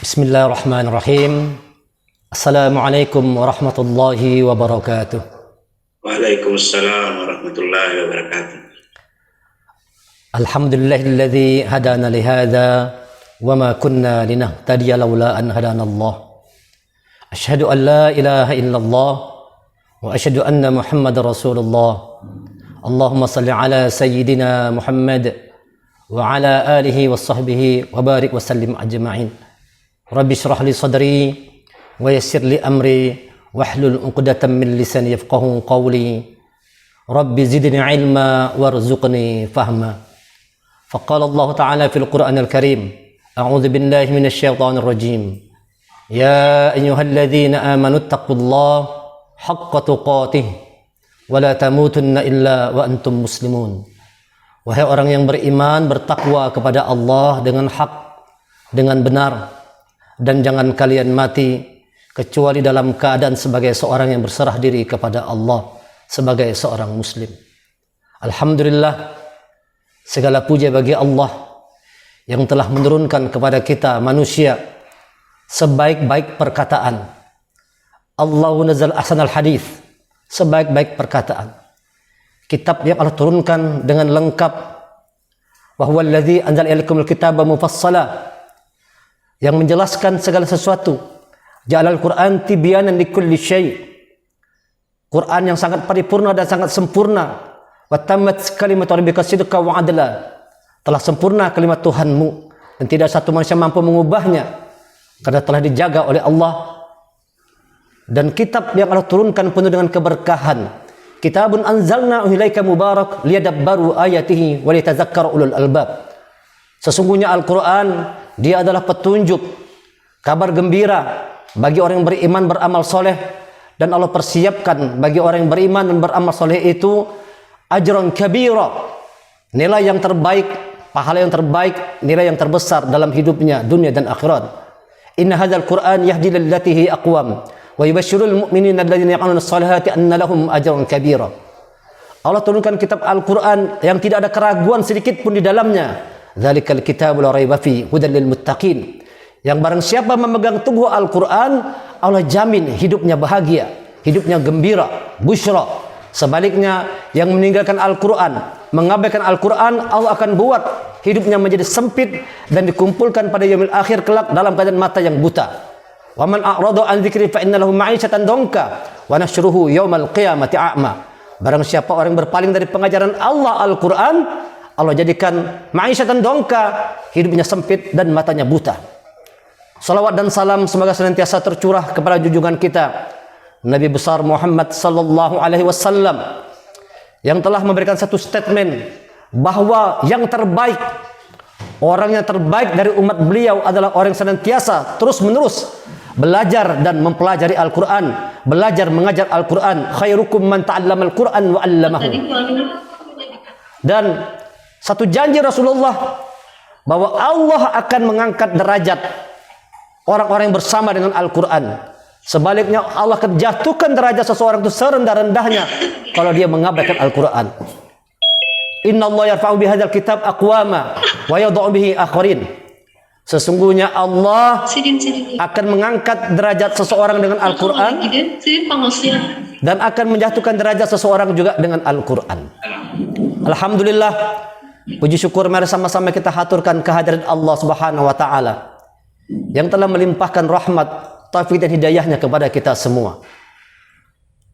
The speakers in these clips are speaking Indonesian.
Bismillahirrahmanirrahim. Assalamualaikum warahmatullahi wabarakatuh. Waalaikumsalam warahmatullahi wabarakatuh. Alhamdulillahilladzi hadana lihadza wa ma kunna linahtadiya laula an hadana Allah. Asyhadu an la ilaha illallah wa asyhadu anna Muhammadar Rasulullah. Allahumma salli ala sayyidina Muhammad wa ala alihi wa sahbihi wa barik wa sallim ajma'in. Rabbi syrah li sadri wa yassir li amri wahlul 'uqdatam min lisani yafqahu qawli. Rabbi zidni ilma warzuqni fahma. Faqala Allah Ta'ala fil Qur'anil Karim, a'udzu billahi minasy syaithanir rajim. Ya ayyuhalladzina amanu taqullaha haqqa tuqatih wa la tamutunna illa wa antum muslimun. Wahai orang yang beriman, bertakwa kepada Allah dengan hak, dengan benar, dan jangan kalian mati kecuali dalam keadaan sebagai seorang yang berserah diri kepada Allah, sebagai seorang muslim. Alhamdulillah, segala puja bagi Allah yang telah menurunkan kepada kita manusia sebaik-baik perkataan. Allahu nazzal ahsanal hadis, sebaik-baik perkataan. Kitab yang Allah turunkan dengan lengkap. Wa huwal ladzi anzala ilaikumul kitaba mufassala, yang menjelaskan segala sesuatu. Ja'alal Qur'an tibyanan likulli syai'. Quran yang sangat paripurna dan sangat sempurna. Wa tammat kalimatu rabbika sidqan wa adla. Telah sempurna kalimat Tuhanmu dan tidak satu manusia mampu mengubahnya karena telah dijaga oleh Allah. Dan kitab yang Allah turunkan penuh dengan keberkahan. Kitabun anzalnahu ilaika mubarak liyadabbaru ayatihi wa litadzakkara ulul albab. Sesungguhnya Al-Quran, dia adalah petunjuk, kabar gembira bagi orang yang beriman beramal soleh, dan Allah persiapkan bagi orang yang beriman dan beramal soleh itu ajran kabira, nilai yang terbaik, pahala yang terbaik, nilai yang terbesar dalam hidupnya dunia dan akhirat. Inna hadzal Qur'an yahdi lillati hi aqwam wa yubashshirul mu'minina alladziina ya'maluna as-salihati anna lahum ajran kabira. Allah turunkan kitab Al-Quran yang tidak ada keraguan sedikit pun di dalamnya. Dzalikal kitabu la raiba fi hudan lil muttaqin. Yang barang siapa memegang teguh Al-Quran, Allah jamin hidupnya bahagia, hidupnya gembira, busyra. Sebaliknya, yang meninggalkan Al-Quran, mengabaikan Al-Quran, Allah akan buat hidupnya menjadi sempit dan dikumpulkan pada yaumil akhir kelak dalam keadaan mata yang buta. Wa man a'rada an dzikri fa inna lahu ma'isyatan donka wa nahsyuruhu yaumal qiyamati a'ma. Barang siapa orang berpaling dari pengajaran Allah Al-Quran, Allah jadikan ma'isyatan dongka, hidupnya sempit dan matanya buta. Salawat dan salam semoga senantiasa tercurah kepada junjungan kita Nabi besar Muhammad sallallahu alaihi wasallam, yang telah memberikan satu statement bahwa yang terbaik, orang yang terbaik dari umat beliau adalah orang yang senantiasa terus-menerus belajar dan mempelajari Al-Quran, belajar mengajar Al-Quran. Khairukum man ta'allamal Quran wa 'allamahu. Dan satu janji Rasulullah bahwa Allah akan mengangkat derajat orang-orang yang bersama dengan Al-Quran. Sebaliknya, Allah akan jatuhkan derajat seseorang itu serendah-rendahnya kalau dia mengabaikan Al-Quran. Inna Allah yarfa'u bihadzal kitab aqwama wa yadh'u bihi akharin. Sesungguhnya Allah akan mengangkat derajat seseorang dengan Al-Quran dan akan menjatuhkan derajat seseorang juga dengan Al-Quran. Alhamdulillah, puji syukur mari sama-sama kita haturkan kehadiran Allah Subhanahu wa taala yang telah melimpahkan rahmat, taufik dan hidayahnya kepada kita semua.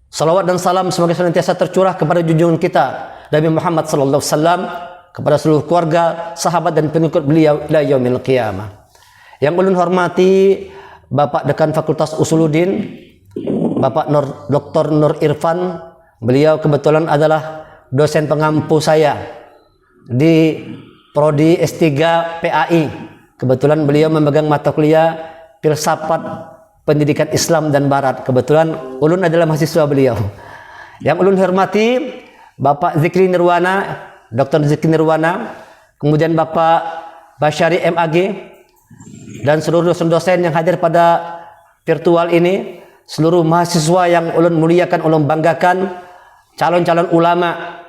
Salawat dan salam semoga senantiasa tercurah kepada junjungan kita Nabi Muhammad sallallahu alaihi wasallam, kepada seluruh keluarga, sahabat dan pengikut beliau ila yaumil qiyamah. Yang ulun hormati Bapak Dekan Fakultas Usuluddin, Bapak Dr. Nur Irfan, beliau kebetulan adalah dosen pengampu saya di Prodi S3 PAI. Kebetulan beliau memegang mata kuliah Filsafat Pendidikan Islam dan Barat. Kebetulan ulun adalah mahasiswa beliau. Yang ulun hormati Bapak Zikri Nirwana, Dr. Zikri Nirwana, kemudian Bapak Basyari MAG, dan seluruh dosen-dosen yang hadir pada virtual ini, seluruh mahasiswa yang ulun muliakan, ulun banggakan, calon-calon ulama,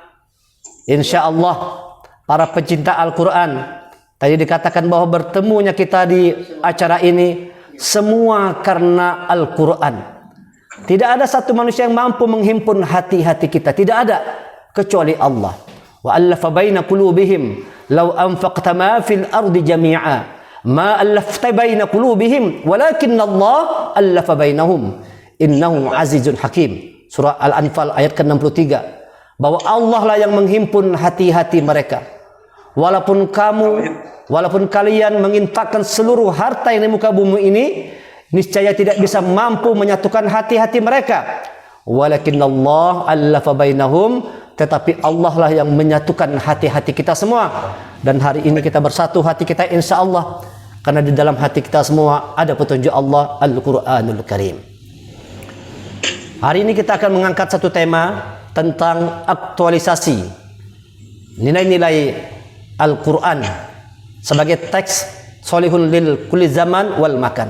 insya Allah para pecinta Al-Quran. Tadi dikatakan bahwa bertemunya kita di acara ini Semua karena Al-Quran. Tidak ada satu manusia yang mampu menghimpun hati-hati kita. Tidak ada kecuali Allah. Wa allafa baina qulubihim law anfaqta ma fil ardi jami'a ma allafta baina qulubihim walakinna Allah allafa bainahum innahu azizun hakim. Surah Al-Anfal ayat ke-63. Bahwa Allah lah yang menghimpun hati-hati mereka. Walaupun kalian menginfakkan seluruh harta yang di muka bumi ini, niscaya tidak bisa mampu menyatukan hati-hati mereka. Walakin Allah allafa bainahum, tetapi Allah lah yang menyatukan hati-hati kita semua. Dan hari ini kita bersatu hati kita insya Allah, karena di dalam hati kita semua ada petunjuk Allah Al-Quranul Karim. Hari ini kita akan mengangkat satu tema tentang aktualisasi nilai-nilai Al-Quran sebagai teks solihun lil kulli zaman wal makan.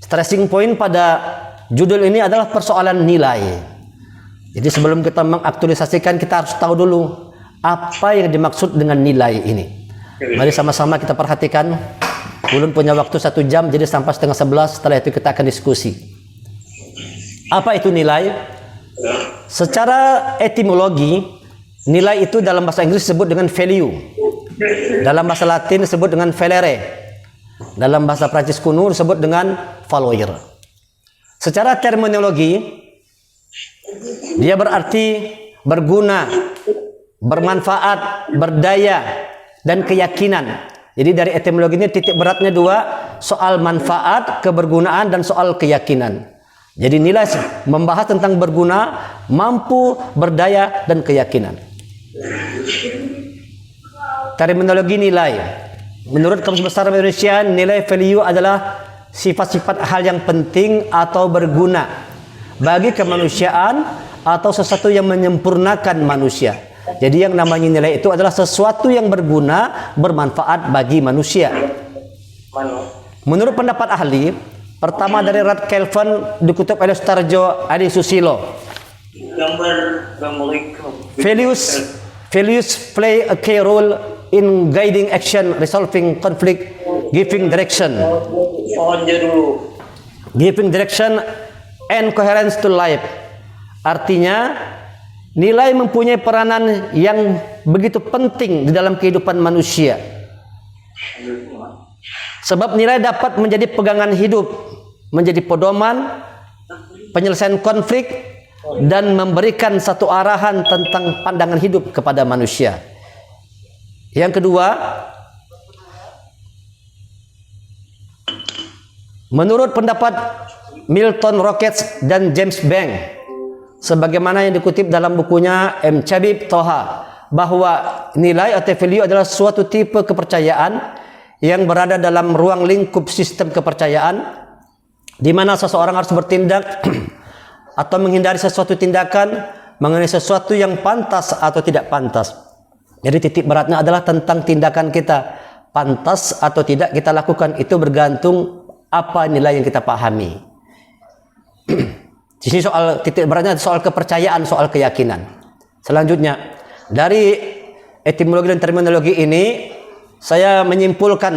Stressing point pada judul ini adalah persoalan nilai. Jadi sebelum kita mengaktualisasikan, kita harus tahu dulu apa yang dimaksud dengan nilai ini. Mari sama-sama kita perhatikan. Ulun punya waktu 1 jam, jadi sampai setengah 11. Setelah itu kita akan diskusi. Apa itu nilai? Secara etimologi, nilai itu dalam bahasa Inggris disebut dengan value. Dalam bahasa Latin disebut dengan valere. Dalam bahasa Prancis kuno disebut dengan valoir. Secara terminologi, dia berarti berguna, bermanfaat, berdaya, dan keyakinan. Jadi dari etimologi ini titik beratnya 2, soal manfaat, kebergunaan, dan soal keyakinan. Jadi nilai membahas tentang berguna, mampu, berdaya, dan keyakinan. Terminologi nilai. Menurut Kamus Besar Indonesia, nilai value adalah sifat-sifat hal yang penting atau berguna bagi kemanusiaan atau sesuatu yang menyempurnakan manusia. Jadi yang namanya nilai itu adalah sesuatu yang berguna, bermanfaat bagi manusia. Menurut pendapat ahli, pertama dari Rad Kelvin dikutip oleh Starjo Adi Susilo. Values play a key role in guiding action, resolving conflict, giving direction and coherence to life. Artinya, nilai mempunyai peranan yang begitu penting di dalam kehidupan manusia. Sebab nilai dapat menjadi pegangan hidup, menjadi pedoman, penyelesaian konflik, dan memberikan satu arahan tentang pandangan hidup kepada manusia. Yang kedua, menurut pendapat Milton Rockets dan James Bank, sebagaimana yang dikutip dalam bukunya M. Chabib Toha, bahwa nilai atau value adalah suatu tipe kepercayaan yang berada dalam ruang lingkup sistem kepercayaan, di mana seseorang harus bertindak atau menghindari sesuatu tindakan mengenai sesuatu yang pantas atau tidak pantas. Jadi titik beratnya adalah tentang tindakan kita, pantas atau tidak kita lakukan, itu bergantung apa nilai yang kita pahami. Di sini soal titik beratnya soal kepercayaan, soal keyakinan. Selanjutnya, dari etimologi dan terminologi ini, saya menyimpulkan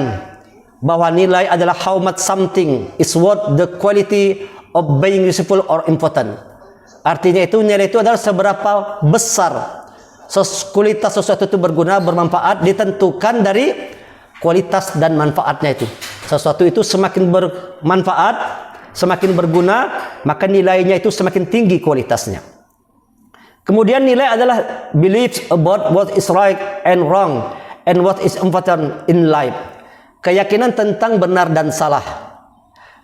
bahwa nilai adalah how much something is worth the quality of being useful or important. Artinya itu nilai itu adalah seberapa besar kualitas sesuatu itu berguna, bermanfaat, ditentukan dari kualitas dan manfaatnya itu. Sesuatu itu semakin bermanfaat, semakin berguna, maka nilainya itu semakin tinggi kualitasnya. Kemudian nilai adalah beliefs about what is right and wrong and what is important in life. Keyakinan tentang benar dan salah,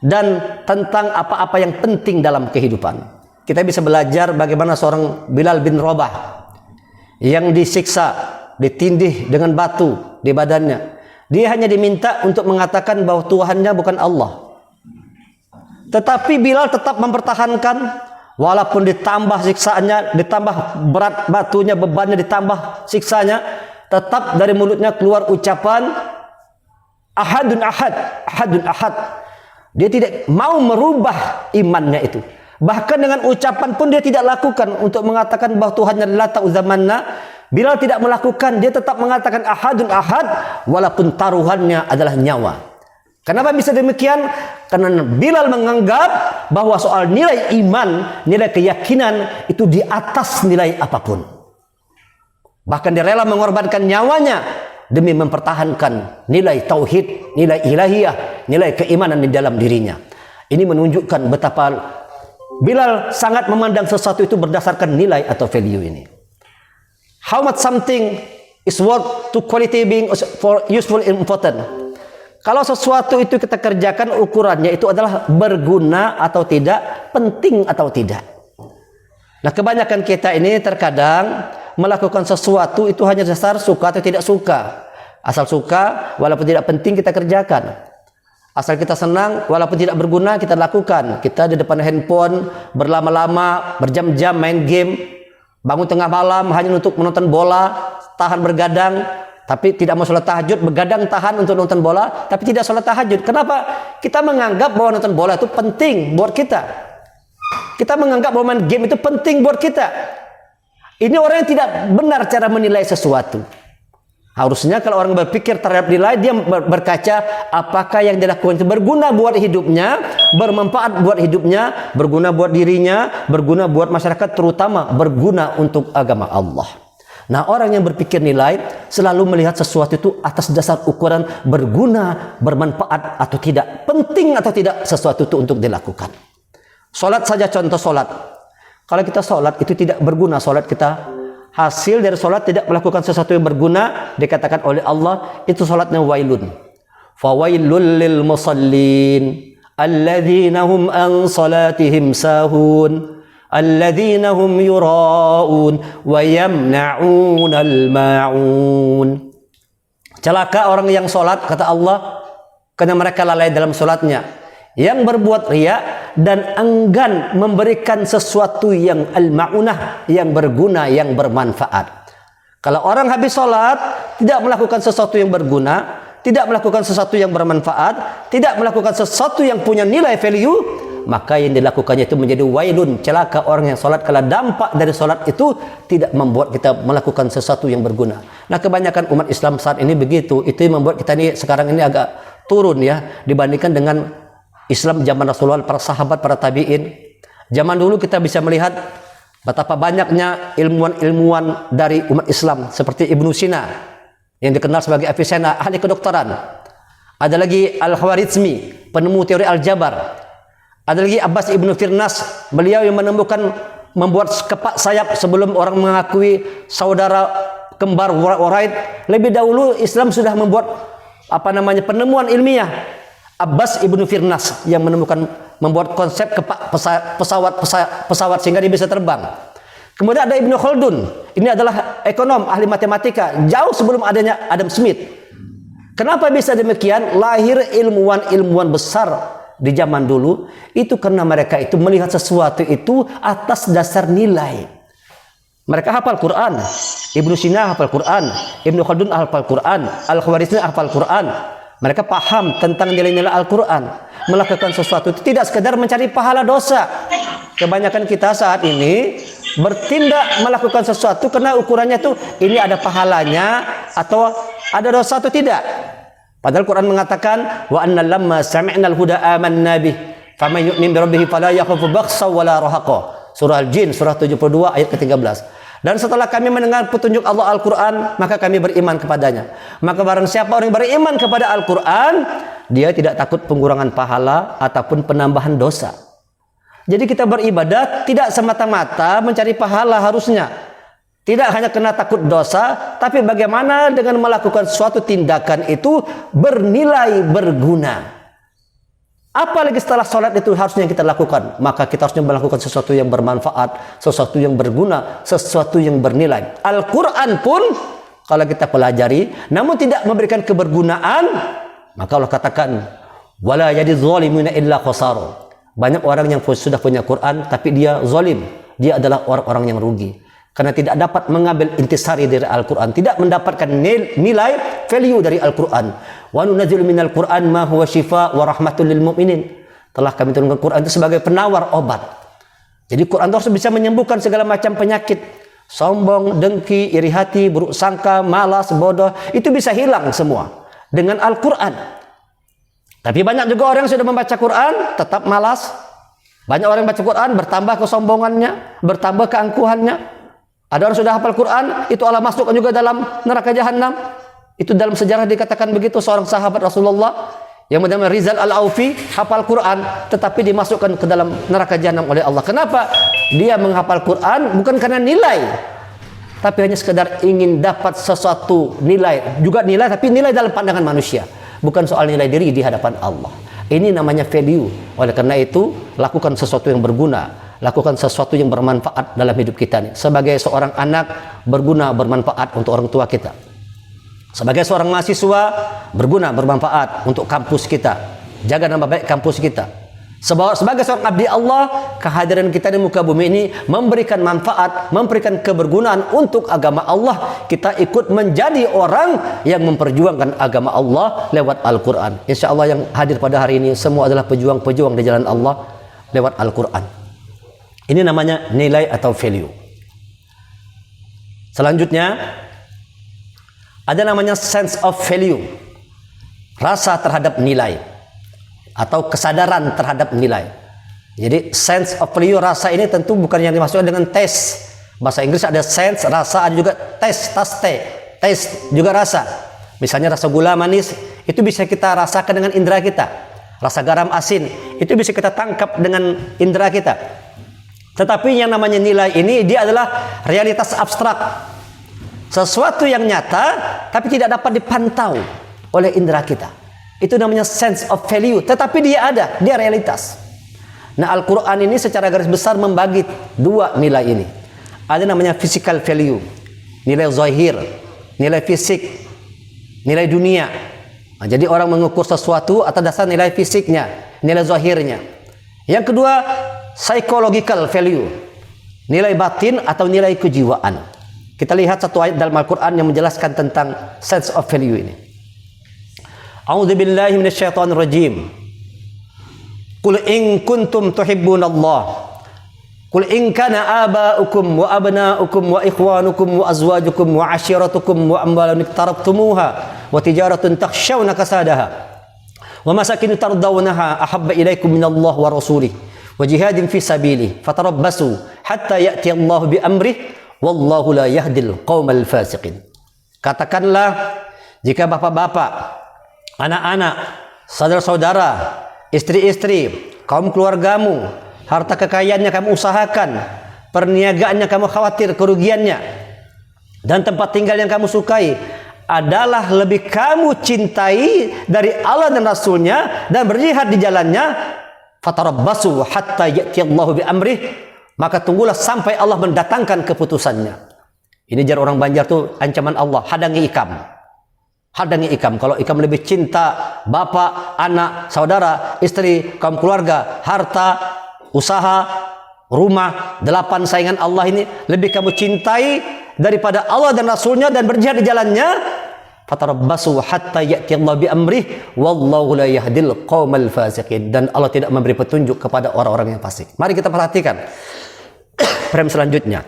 dan tentang apa-apa yang penting dalam kehidupan. Kita bisa belajar bagaimana seorang Bilal bin Rabah yang disiksa, ditindih dengan batu di badannya. Dia hanya diminta untuk mengatakan bahwa Tuhannya bukan Allah. Tetapi Bilal tetap mempertahankan, walaupun ditambah siksaannya, ditambah berat batunya, bebannya, ditambah siksanya, tetap dari mulutnya keluar ucapan ahadun ahad, ahadun ahad. Dia tidak mau merubah imannya itu. Bahkan dengan ucapan pun dia tidak lakukan untuk mengatakan bahwa Tuhannya Lata Uzamanna. Bilal tidak melakukan, dia tetap mengatakan ahadun ahad, walaupun taruhannya adalah nyawa. Kenapa bisa demikian? Karena Bilal menganggap bahwa soal nilai iman, nilai keyakinan itu di atas nilai apapun. Bahkan dia rela mengorbankan nyawanya demi mempertahankan nilai tauhid, nilai ilahiyah, nilai keimanan di dalam dirinya. Ini menunjukkan betapa Bilal sangat memandang sesuatu itu berdasarkan nilai atau value ini. How much something is worth to quality being for useful and important. Kalau sesuatu itu kita kerjakan, ukurannya itu adalah berguna atau tidak, penting atau tidak. Nah, kebanyakan kita ini terkadang melakukan sesuatu itu hanya dasar suka atau tidak suka. Asal suka, walaupun tidak penting kita kerjakan. Asal kita senang, walaupun tidak berguna kita lakukan. Kita di depan handphone berlama-lama, berjam-jam main game, bangun tengah malam hanya untuk menonton bola, tahan bergadang, tapi tidak mau sholat tahajud, begadang tahan untuk nonton bola, tapi tidak sholat tahajud. Kenapa? Kita menganggap bahwa nonton bola itu penting buat kita. Kita menganggap bahwa main game itu penting buat kita. Ini orang yang tidak benar cara menilai sesuatu. Harusnya kalau orang berpikir terhadap nilai, dia berkaca apakah yang dilakukan itu berguna buat hidupnya, bermanfaat buat hidupnya, berguna buat dirinya, berguna buat masyarakat, terutama berguna untuk agama Allah. Nah, orang yang berpikir nilai selalu melihat sesuatu itu atas dasar ukuran berguna, bermanfaat atau tidak, penting atau tidak sesuatu itu untuk dilakukan. Salat saja contoh salat. Kalau kita salat itu tidak berguna salat kita, hasil dari salat tidak melakukan sesuatu yang berguna, dikatakan oleh Allah itu salatnya wailun. Fawailul lil musallin alladzina hum an salatihim sahun. Alladzina hum yura'un wa yamna'unal ma'un. Celaka orang yang salat, kata Allah, karena mereka lalai dalam salatnya, yang berbuat riya dan enggan memberikan sesuatu yang al-ma'unah, yang berguna, yang bermanfaat. Kalau orang habis salat tidak melakukan sesuatu yang berguna, tidak melakukan sesuatu yang bermanfaat, tidak melakukan sesuatu yang punya nilai value, maka yang dilakukannya itu menjadi wailun, celaka orang yang salat, kalau dampak dari salat itu tidak membuat kita melakukan sesuatu yang berguna. Nah, kebanyakan umat Islam saat ini begitu. Itu yang membuat kita ini sekarang ini agak turun ya dibandingkan dengan Islam zaman Rasulullah, para sahabat, para tabi'in. Zaman dulu kita bisa melihat betapa banyaknya ilmuwan-ilmuwan dari umat Islam seperti Ibnu Sina yang dikenal sebagai Avicenna, ahli kedokteran. Ada lagi Al-Khwarizmi, penemu teori aljabar. Ada lagi Abbas ibnu Firnas, beliau yang menemukan membuat kepak sayap sebelum orang mengakui saudara kembar waraid. Lebih dahulu Islam sudah membuat penemuan ilmiah. Abbas ibnu Firnas yang membuat konsep kepak pesawat sehingga dia bisa terbang. Kemudian ada Ibnu Khaldun, ini adalah ekonom ahli matematika jauh sebelum adanya Adam Smith. Kenapa bisa demikian? Lahir ilmuwan-ilmuwan besar di zaman dulu itu karena mereka itu melihat sesuatu itu atas dasar nilai. Mereka hafal Quran. Ibnu Sina hafal Quran, Ibnu Khaldun hafal Quran, Al-Khwarizmi hafal Quran. Mereka paham tentang nilai-nilai Al-Quran. Melakukan sesuatu itu tidak sekedar mencari pahala dosa. Kebanyakan kita saat ini bertindak melakukan sesuatu karena ukurannya itu ini ada pahalanya atau ada dosa atau tidak. Padahal Quran mengatakan wa anna lamma sami'nal huda amanna bih faman yu'min bi rabbih fala yakhafu bakhsa wala rahaqa. Surah Al-Jin surah 72 ayat ke-13. Dan setelah kami mendengar petunjuk Allah Al-Quran, maka kami beriman kepadanya. Maka barang siapa orang yang beriman kepada Al-Quran, dia tidak takut pengurangan pahala ataupun penambahan dosa. Jadi kita beribadah tidak semata-mata mencari pahala harusnya. Tidak hanya kena takut dosa, tapi bagaimana dengan melakukan suatu tindakan itu bernilai, berguna. Apalagi setelah sholat itu harusnya kita lakukan. Maka kita harusnya melakukan sesuatu yang bermanfaat, sesuatu yang berguna, sesuatu yang bernilai. Al-Quran pun kalau kita pelajari, namun tidak memberikan kebergunaan, maka Allah katakan, wala yadidz zalimuna illa khasar. Banyak orang yang sudah punya Quran, tapi dia zalim. Dia adalah orang-orang yang rugi. Karena tidak dapat mengambil intisari dari Al-Quran, tidak mendapatkan nilai value dari Al-Quran. Wa nunazzilu minal Quran ma huwa shifa wa rahmatul lil mu'minin. Telah kami turunkan Quran itu sebagai penawar obat. Jadi Quran itu harus bisa menyembuhkan segala macam penyakit. Sombong, dengki, iri hati, buruk sangka, malas, bodoh, itu bisa hilang semua dengan Al-Quran. Tapi banyak juga orang yang sudah membaca Quran tetap malas. Banyak orang yang baca Quran bertambah kesombongannya, bertambah keangkuhannya. Ada orang sudah hafal Quran, itu Allah masukkan juga dalam neraka jahanam. Itu dalam sejarah dikatakan begitu. Seorang sahabat Rasulullah yang bernama Rizal Al-Aufi hafal Quran, tetapi dimasukkan ke dalam neraka jahanam oleh Allah. Kenapa? Dia menghafal Quran bukan karena nilai, tapi hanya sekedar ingin dapat sesuatu nilai. Juga nilai, tapi nilai dalam pandangan manusia, bukan soal nilai diri di hadapan Allah. Ini namanya value. Oleh karena itu, lakukan sesuatu yang berguna, lakukan sesuatu yang bermanfaat dalam hidup kita nih. Sebagai seorang anak, berguna, bermanfaat untuk orang tua kita. Sebagai seorang mahasiswa, berguna, bermanfaat untuk kampus kita. Jaga nama baik kampus kita. Sebagai seorang abdi Allah, kehadiran kita di muka bumi ini memberikan manfaat, memberikan kebergunaan untuk agama Allah. Kita ikut menjadi orang yang memperjuangkan agama Allah lewat Al-Quran. Insya Allah yang hadir pada hari ini semua adalah pejuang-pejuang di jalan Allah lewat Al-Quran. Ini namanya nilai atau value. Selanjutnya ada namanya sense of value, rasa terhadap nilai atau kesadaran terhadap nilai. Jadi sense of value, rasa ini tentu bukan yang dimaksudkan dengan taste. Bahasa Inggris ada sense, rasa, ada juga taste, taste juga rasa. Misalnya rasa gula manis itu bisa kita rasakan dengan indera kita. Rasa garam asin itu bisa kita tangkap dengan indera kita. Tetapi yang namanya nilai ini dia adalah realitas abstrak. Sesuatu yang nyata tapi tidak dapat dipantau oleh indera kita. Itu namanya sense of value, tetapi dia ada, dia realitas. Nah, Al-Quran ini secara garis besar membagi dua nilai ini. Ada namanya physical value, nilai zahir, nilai fisik, nilai dunia. Nah, jadi orang mengukur sesuatu atas dasar nilai fisiknya, nilai zahirnya. Yang kedua, psychological value, nilai batin atau nilai kejiwaan. Kita lihat satu ayat dalam Al-Quran yang menjelaskan tentang sense of value ini. A'udzu billahi minasyaitonir rajim. Qul in kuntum tuhibbunallah. Qul in kana aba'ukum wa abna'ukum wa ikhwanukum wa azwajukum wa 'ashiratukum wa amwalun iqtarabtumuha wa tijaratun takhshawna kasadaha wa masakin tardawnaha ahabba ilaykum minallah wa rasulih wa jihadin fi sabilihi fatarabbasu hatta ya'ti Allah bi amrih wallahu la yahdil qaumal fasiqin. Katakanlah, jika bapak-bapak, anak-anak, saudara-saudara, istri-istri, kaum keluargamu, harta kekayaannya kamu usahakan, perniagaannya kamu khawatir kerugiannya, dan tempat tinggal yang kamu sukai adalah lebih kamu cintai dari Allah dan Rasulnya dan berjihad di jalannya, fatarabbasu hatta ya'tiyallahu bi amrih, maka tunggulah sampai Allah mendatangkan keputusannya. Ini jar orang Banjar tuh ancaman Allah, hadangi ikam. Hadangi ikam. Kalau ikam lebih cinta bapak, anak, saudara, istri, kaum keluarga, harta, usaha, rumah, 8 saingan Allah ini lebih kamu cintai daripada Allah dan Rasulnya dan berjihad di jalannya, fatarabbasu hatta ya'ti Allah bi amrih wallahu la yahdil qaumal fasiqin, dan Allah tidak memberi petunjuk kepada orang-orang yang fasik. Mari kita perhatikan frame selanjutnya.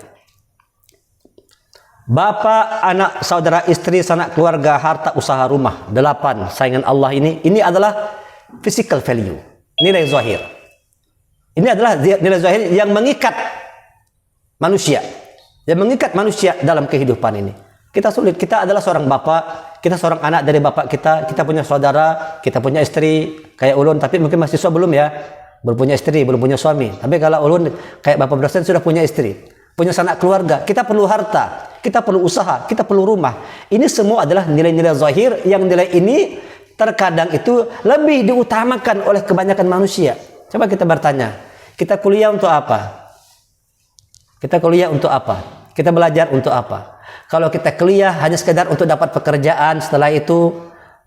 Bapak, anak, saudara, istri, sanak keluarga, harta, usaha, rumah, 8 saingan Allah ini adalah physical value, nilai zahir. Ini adalah nilai zahir yang mengikat manusia, dalam kehidupan ini. Kita sulit, kita adalah seorang bapak, kita seorang anak dari bapak kita punya saudara, kita punya istri, kayak ulun, tapi mungkin mahasiswa belum ya, belum punya istri, belum punya suami. Tapi kalau ulun kayak bapak dosen sudah punya istri, punya sanak keluarga, kita perlu harta, kita perlu usaha, kita perlu rumah. Ini semua adalah nilai-nilai zahir yang nilai ini terkadang itu lebih diutamakan oleh kebanyakan manusia. Coba kita bertanya, kita kuliah untuk apa? Kita kuliah untuk apa? Kita belajar untuk apa? Kalau kita kuliah hanya sekedar untuk dapat pekerjaan, setelah itu,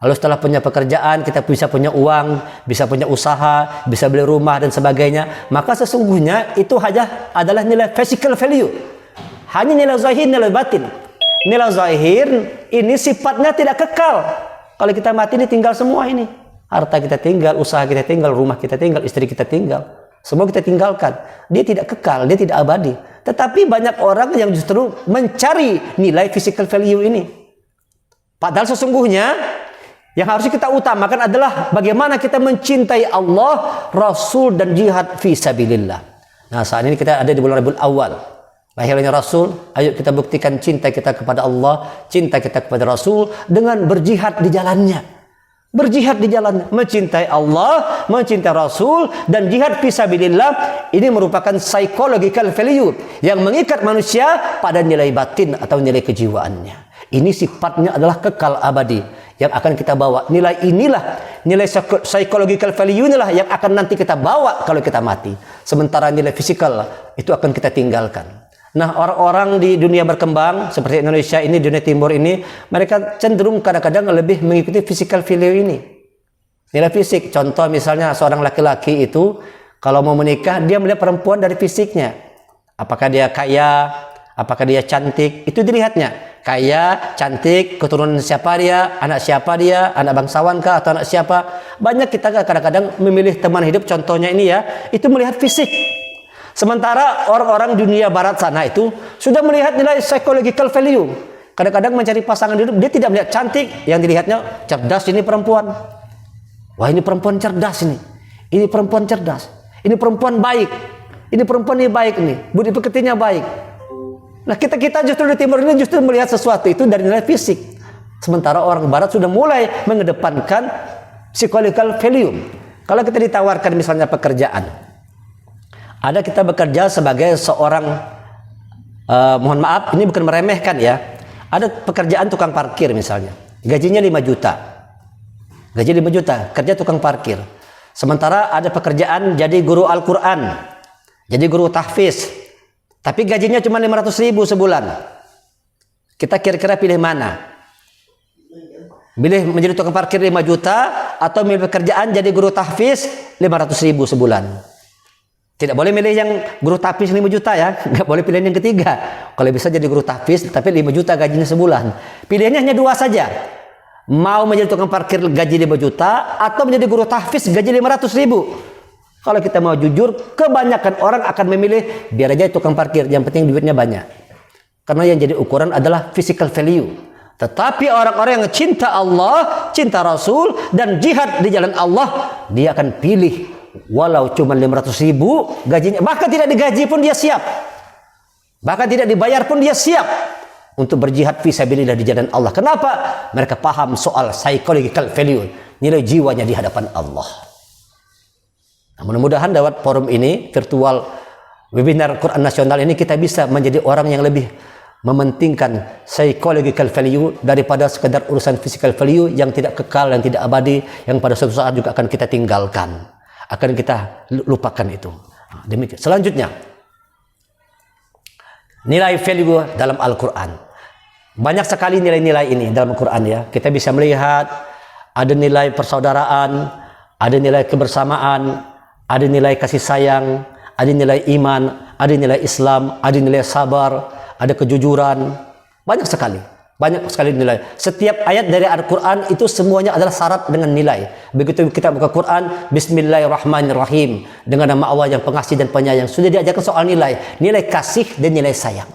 lalu setelah punya pekerjaan kita bisa punya uang, bisa punya usaha, bisa beli rumah dan sebagainya, maka sesungguhnya itu hanya adalah nilai physical value. Hanya nilai zahir, nilai batin. Nilai zahir ini sifatnya tidak kekal. Kalau kita mati ini tinggal semua ini. Harta kita tinggal, usaha kita tinggal, rumah kita tinggal, istri kita tinggal. Semua kita tinggalkan. Dia tidak kekal, dia tidak abadi. Tetapi banyak orang yang justru mencari nilai physical value ini. Padahal sesungguhnya Yang harus kita utamakan adalah bagaimana kita mencintai Allah, Rasul, dan jihad fi sabilillah. Nah, saat ini kita ada di bulan Rabiul Awal, lahirnya Rasul. Ayo kita buktikan cinta kita kepada Allah, cinta kita kepada Rasul dengan berjihad di jalannya. Berjihad di jalannya, mencintai Allah, mencintai Rasul, dan jihad fi sabilillah. Ini merupakan psychological value yang mengikat manusia pada nilai batin atau nilai kejiwaannya. Ini sifatnya adalah kekal abadi yang akan kita bawa. Nilai inilah, nilai psychological value inilah yang akan nanti kita bawa kalau kita mati. Sementara nilai fisikal itu akan kita tinggalkan. Nah, orang-orang di dunia berkembang seperti Indonesia ini, dunia timur ini, mereka cenderung kadang-kadang lebih mengikuti physical value ini. Nilai fisik, contoh misalnya seorang laki-laki itu kalau mau menikah, dia melihat perempuan dari fisiknya. Apakah dia kaya, apakah dia cantik, itu dilihatnya. Kaya, cantik, keturunan siapa dia, anak bangsawan kah atau anak siapa. Banyak kita kadang-kadang memilih teman hidup, contohnya ini ya, itu melihat fisik. Sementara orang-orang dunia barat sana itu sudah melihat nilai psychological value. Kadang-kadang mencari pasangan hidup, dia tidak melihat cantik, yang dilihatnya cerdas ini perempuan. Wah, ini perempuan cerdas ini. Ini perempuan cerdas. Ini perempuan baik. Ini perempuan ini baik nih. Budi pekertinya baik. Nah, kita justru di timur ini justru melihat sesuatu itu dari nilai fisik. Sementara orang barat sudah mulai mengedepankan psychological value. Kalau kita ditawarkan misalnya pekerjaan, ada kita bekerja sebagai seorang, mohon maaf, ini bukan meremehkan ya, ada pekerjaan tukang parkir misalnya, gajinya 5 juta. Gaji 5 juta, kerja tukang parkir. Sementara ada pekerjaan jadi guru Al-Quran, jadi guru tahfiz, tapi gajinya cuma 500.000 sebulan. Kita kira-kira pilih mana? Pilih menjadi tukang parkir 5 juta atau milih pekerjaan jadi guru tahfiz 500.000 sebulan? Tidak boleh milih yang guru tahfiz 5 juta ya. Nggak boleh pilih yang ketiga. Kalau bisa jadi guru tahfiz tapi 5 juta gajinya sebulan. Pilihannya hanya 2 saja. Mau menjadi tukang parkir gaji 5 juta atau menjadi guru tahfiz gaji 500.000. Kalau kita mau jujur, kebanyakan orang akan memilih biar aja tukang parkir, yang penting duitnya banyak. Karena yang jadi ukuran adalah physical value. Tetapi orang-orang yang cinta Allah, cinta Rasul, dan jihad di jalan Allah, dia akan pilih walau cuma 500.000 gajinya, bahkan tidak digaji pun dia siap. Bahkan tidak dibayar pun dia siap untuk berjihad fisabilillah di jalan Allah. Kenapa? Mereka paham soal psychological value, nilai jiwanya di hadapan Allah. Nah, mudah-mudahan lewat forum ini, virtual webinar Quran Nasional ini, kita bisa menjadi orang yang lebih mementingkan psychological value daripada sekedar urusan physical value yang tidak kekal, yang tidak abadi, yang pada suatu saat juga akan kita tinggalkan, akan kita lupakan itu. Nah, demikian. Selanjutnya, nilai value dalam Al-Quran. Banyak sekali nilai-nilai ini dalam Al-Quran ya. Kita bisa melihat ada nilai persaudaraan, ada nilai kebersamaan, ada nilai kasih sayang, ada nilai iman, ada nilai Islam, ada nilai sabar, ada kejujuran. Banyak sekali nilai. Setiap ayat dari Al-Quran itu semuanya adalah syarat dengan nilai. Begitu kita buka Quran, Bismillahirrahmanirrahim, dengan nama Allah yang pengasih dan penyayang, sudah diajarkan soal nilai kasih dan nilai sayang.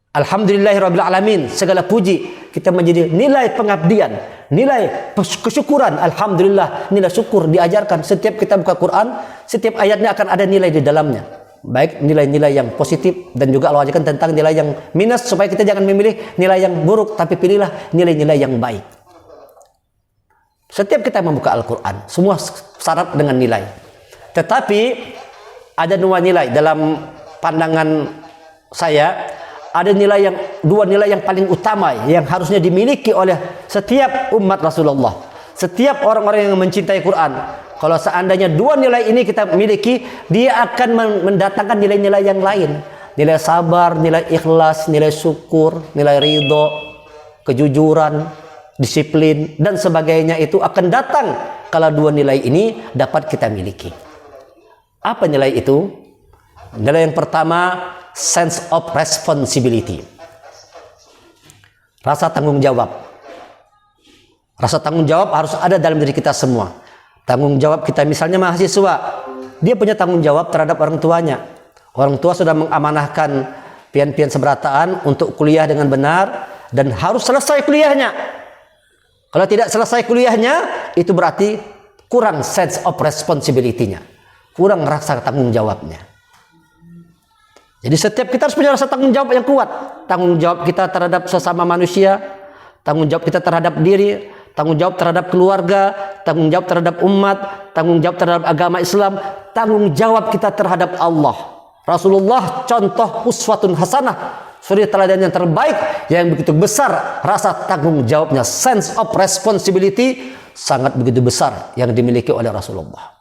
Alhamdulillahirrabbilalamin, segala puji kita menjadi nilai pengabdian, nilai kesyukuran. Alhamdulillah, nilai syukur diajarkan. Setiap kita buka Quran, setiap ayatnya akan ada nilai di dalamnya, baik nilai-nilai yang positif dan juga Allah ajarkan tentang nilai yang minus, supaya kita jangan memilih nilai yang buruk, tapi pilihlah nilai-nilai yang baik. Setiap kita membuka Al-Quran, semua syarat dengan nilai. Tetapi ada 2 nilai dalam pandangan saya. Ada dua nilai yang paling utama yang harusnya dimiliki oleh setiap umat Rasulullah, setiap orang-orang yang mencintai Quran. Kalau seandainya 2 nilai ini kita miliki, dia akan mendatangkan nilai-nilai yang lain. Nilai sabar, nilai ikhlas, nilai syukur, nilai ridho, kejujuran, disiplin, dan sebagainya itu akan datang kalau 2 nilai ini dapat kita miliki. Apa nilai itu? Nilai yang pertama, sense of responsibility. Rasa tanggung jawab. Rasa tanggung jawab harus ada dalam diri kita semua. Tanggung jawab kita, misalnya mahasiswa, dia punya tanggung jawab terhadap orang tuanya. Orang tua sudah mengamanahkan pian-pian seberataan untuk kuliah dengan benar dan harus selesai kuliahnya. Kalau tidak selesai kuliahnya, itu berarti kurang sense of responsibility-nya. Kurang rasa tanggung jawabnya. Jadi setiap kita harus punya rasa tanggung jawab yang kuat. Tanggung jawab kita terhadap sesama manusia, tanggung jawab kita terhadap diri, tanggung jawab terhadap keluarga, tanggung jawab terhadap umat, tanggung jawab terhadap agama Islam, tanggung jawab kita terhadap Allah. Rasulullah contoh uswatun hasanah, suri teladan yang terbaik, yang begitu besar rasa tanggung jawabnya, sense of responsibility sangat begitu besar yang dimiliki oleh Rasulullah.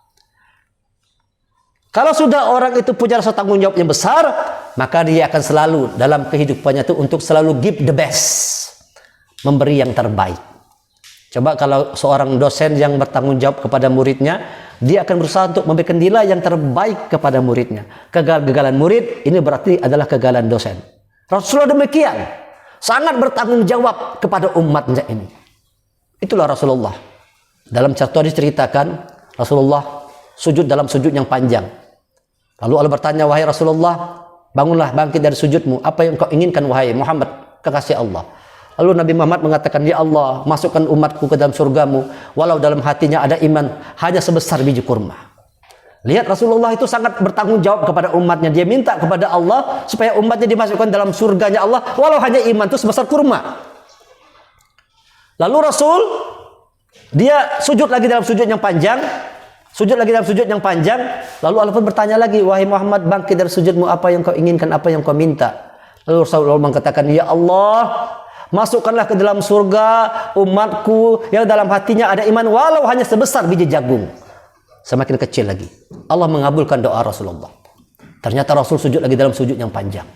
Kalau sudah orang itu punya rasa tanggung jawab yang besar, maka dia akan selalu dalam kehidupannya itu untuk selalu give the best, memberi yang terbaik. Coba kalau seorang dosen yang bertanggung jawab kepada muridnya, dia akan berusaha untuk memberikan nilai yang terbaik kepada muridnya. Kegagalan murid ini berarti adalah kegagalan dosen. Rasulullah demikian, sangat bertanggung jawab kepada umatnya ini. Itulah Rasulullah. Dalam cerita diceritakan, Rasulullah sujud dalam sujud yang panjang. Lalu Allah bertanya, wahai Rasulullah, bangunlah, bangkit dari sujudmu. Apa yang kau inginkan wahai Muhammad, kekasih Allah? Lalu Nabi Muhammad mengatakan, ya Allah, masukkan umatku ke dalam surgamu, walau dalam hatinya ada iman hanya sebesar biji kurma. Lihat, Rasulullah itu sangat bertanggung jawab kepada umatnya. Dia minta kepada Allah supaya umatnya dimasukkan dalam surganya Allah, walau hanya iman itu sebesar kurma. Lalu Rasul, dia sujud lagi dalam sujud yang panjang. Lalu Allah pun bertanya lagi, wahai Muhammad, bangkit dari sujudmu, apa yang kau inginkan, apa yang kau minta? Lalu Rasulullah mengatakan, ya Allah, masukkanlah ke dalam surga umatku yang dalam hatinya ada iman walau hanya sebesar biji jagung. Semakin kecil lagi. Allah mengabulkan doa Rasulullah. Ternyata Rasul sujud lagi dalam sujud yang panjang.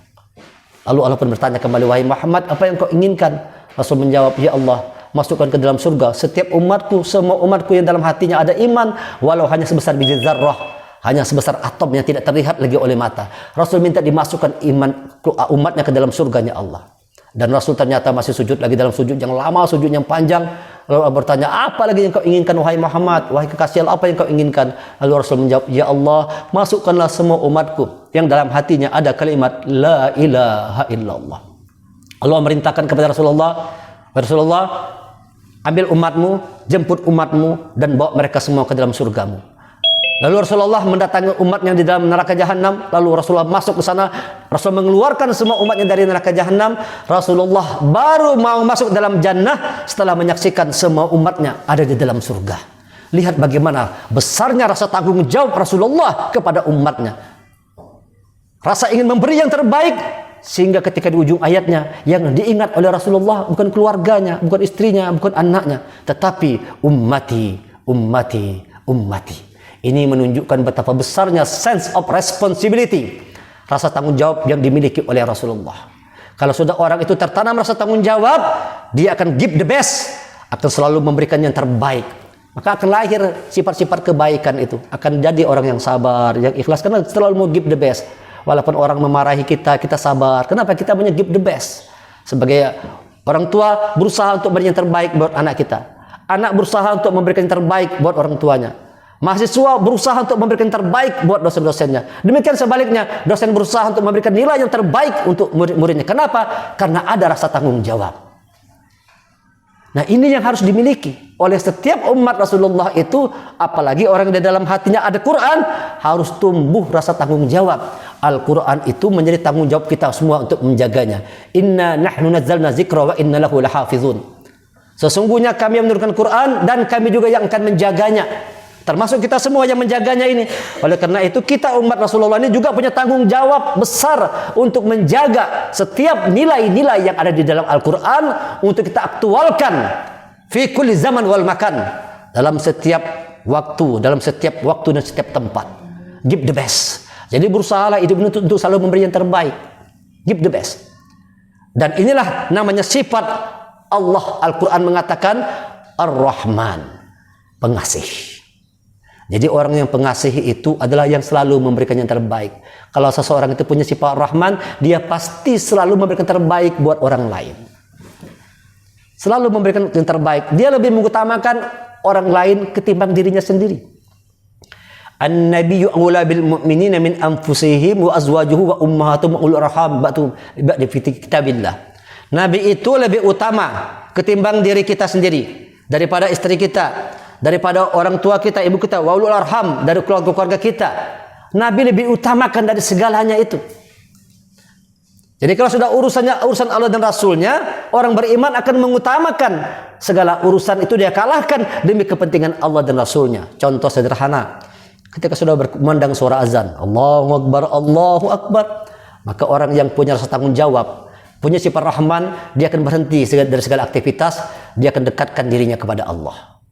Lalu Allah pun bertanya kembali, wahai Muhammad, apa yang kau inginkan? Rasul menjawab, ya Allah, masukkan ke dalam surga setiap umatku, semua umatku yang dalam hatinya ada iman walau hanya sebesar biji zarrah, hanya sebesar atom yang tidak terlihat lagi oleh mata. Rasul minta dimasukkan umatnya ke dalam surganya Allah. Dan Rasul ternyata masih sujud lagi dalam sujud yang lama, sujud yang panjang. Lalu Allah bertanya, apa lagi yang kau inginkan wahai Muhammad, wahai kekasih Allah, apa yang kau inginkan? Lalu Rasul menjawab, ya Allah, masukkanlah semua umatku yang dalam hatinya ada kalimat la ilaha illallah. Allah merintahkan kepada Rasulullah, ambil umatmu, jemput umatmu, dan bawa mereka semua ke dalam surgamu. Lalu Rasulullah mendatangi umatnya di dalam neraka jahanam. Lalu Rasulullah masuk ke sana. Rasul mengeluarkan semua umatnya dari neraka jahanam. Rasulullah baru mau masuk dalam jannah setelah menyaksikan semua umatnya ada di dalam surga. Lihat bagaimana besarnya rasa tanggung jawab Rasulullah kepada umatnya. Rasa ingin memberi yang terbaik, sehingga ketika di ujung ayatnya yang diingat oleh Rasulullah bukan keluarganya, bukan istrinya, bukan anaknya, tetapi ummati, ummati, ummati. Ini menunjukkan betapa besarnya sense of responsibility, rasa tanggung jawab yang dimiliki oleh Rasulullah. Kalau sudah orang itu tertanam rasa tanggung jawab, dia akan give the best, akan selalu memberikan yang terbaik. Maka akan lahir sifat-sifat kebaikan itu, akan jadi orang yang sabar, yang ikhlas, karena selalu mau give the best. Walaupun orang memarahi kita, kita sabar. Kenapa? Kita punya give the best. Sebagai orang tua berusaha untuk memberikan yang terbaik buat anak kita. Anak berusaha untuk memberikan yang terbaik buat orang tuanya. Mahasiswa berusaha untuk memberikan yang terbaik buat dosen-dosennya. Demikian sebaliknya, dosen berusaha untuk memberikan nilai yang terbaik untuk murid-muridnya. Kenapa? Karena ada rasa tanggung jawab. Nah, ini yang harus dimiliki oleh setiap umat Rasulullah itu, apalagi orang yang di dalam hatinya ada Quran, harus tumbuh rasa tanggung jawab. Al-Quran itu menjadi tanggung jawab kita semua untuk menjaganya. Inna nahnu nazzalna dzikra wa inna lahu lahafizun. Sesungguhnya kami yang menurunkan Quran dan kami juga yang akan menjaganya. Termasuk kita semua yang menjaganya ini. Oleh karena itu kita umat Rasulullah ini juga punya tanggung jawab besar untuk menjaga setiap nilai-nilai yang ada di dalam Al-Quran untuk kita aktualkan fi kulli zaman wal makan, dalam setiap waktu dan setiap tempat. Give the best. Jadi berusahalah hidup ini untuk selalu memberi yang terbaik. Give the best. Dan inilah namanya sifat Allah. Al-Quran mengatakan Ar-Rahman, pengasih. Jadi orang yang pengasih itu adalah yang selalu memberikan yang terbaik. Kalau seseorang itu punya sifat Rahman, dia pasti selalu memberikan terbaik buat orang lain. Selalu memberikan yang terbaik. Dia lebih mengutamakan orang lain ketimbang dirinya sendiri. An-nabiyyu aula bil mu'minina min anfusihim wa azwajuhu wa ummahatuhum wa ulul arham ba'du fi kitabillah. Nabi itu lebih utama ketimbang diri kita sendiri. daripada istri kita, daripada orang tua kita, ibu kita, wa ulul arham, dari keluarga-keluarga kita. Nabi lebih utamakan dari segalanya itu. Jadi kalau sudah urusan Allah dan Rasulnya, orang beriman akan mengutamakan segala urusan itu, dia kalahkan demi kepentingan Allah dan Rasulnya. Contoh sederhana, ketika sudah berkumandang suara azan, Allahu Akbar, Allahu Akbar, maka orang yang punya rasa tanggung jawab, punya sifat Rahman, dia akan berhenti dari segala aktivitas, dia akan dekatkan dirinya kepada Allah.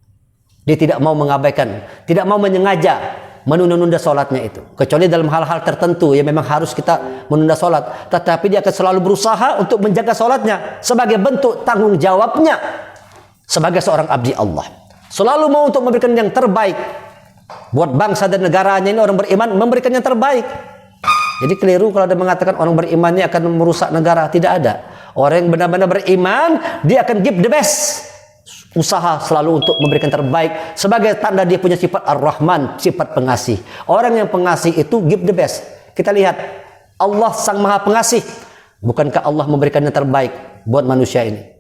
Dia tidak mau mengabaikan, tidak mau menyengaja menunda-nunda sholatnya itu, kecuali dalam hal-hal tertentu yang memang harus kita menunda sholat, tetapi dia akan selalu berusaha untuk menjaga sholatnya sebagai bentuk tanggung jawabnya sebagai seorang abdi Allah. Selalu mau untuk memberikan yang terbaik buat bangsa dan negaranya. Ini orang beriman memberikan yang terbaik. Jadi keliru kalau ada mengatakan orang beriman ini akan merusak negara. Tidak ada. Orang yang benar-benar beriman, dia akan give the best, usaha selalu untuk memberikan terbaik sebagai tanda dia punya sifat Ar-Rahman, sifat pengasih. Orang yang pengasih itu give the best. Kita lihat Allah Sang Maha Pengasih. Bukankah Allah memberikan yang terbaik buat manusia ini?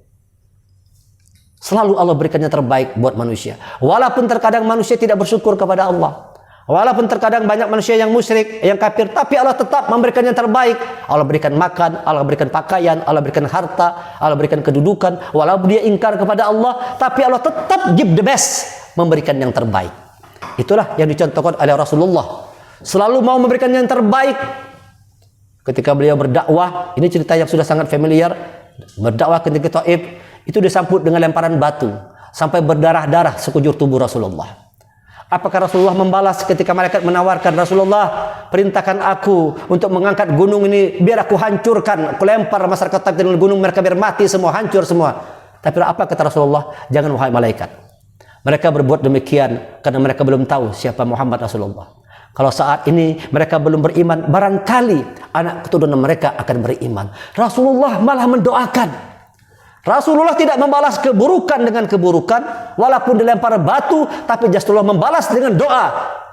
Selalu Allah berikan yang terbaik buat manusia. Walaupun terkadang manusia tidak bersyukur kepada Allah, walaupun terkadang banyak manusia yang musyrik, yang kafir, tapi Allah tetap memberikan yang terbaik. Allah berikan makan, Allah berikan pakaian, Allah berikan harta, Allah berikan kedudukan. Walaupun dia ingkar kepada Allah, tapi Allah tetap give the best, memberikan yang terbaik. Itulah yang dicontohkan oleh Rasulullah. Selalu mau memberikan yang terbaik. Ketika beliau berdakwah, ini cerita yang sudah sangat familiar. Berdakwah ke negeri Taif, itu disambut dengan lemparan batu sampai berdarah-darah sekujur tubuh Rasulullah. Apakah Rasulullah membalas ketika malaikat menawarkan, Rasulullah perintahkan aku untuk mengangkat gunung ini biar aku hancurkan, aku lempar masyarakat Taif dengan gunung, mereka biar mati semua, hancur semua. Tapi apa kata Rasulullah? Jangan wahai malaikat. Mereka berbuat demikian karena mereka belum tahu siapa Muhammad Rasulullah. Kalau saat ini mereka belum beriman, barangkali anak keturunan mereka akan beriman. Rasulullah malah mendoakan. Rasulullah tidak membalas keburukan dengan keburukan, walaupun dilempar batu, tapi Rasulullah membalas dengan doa.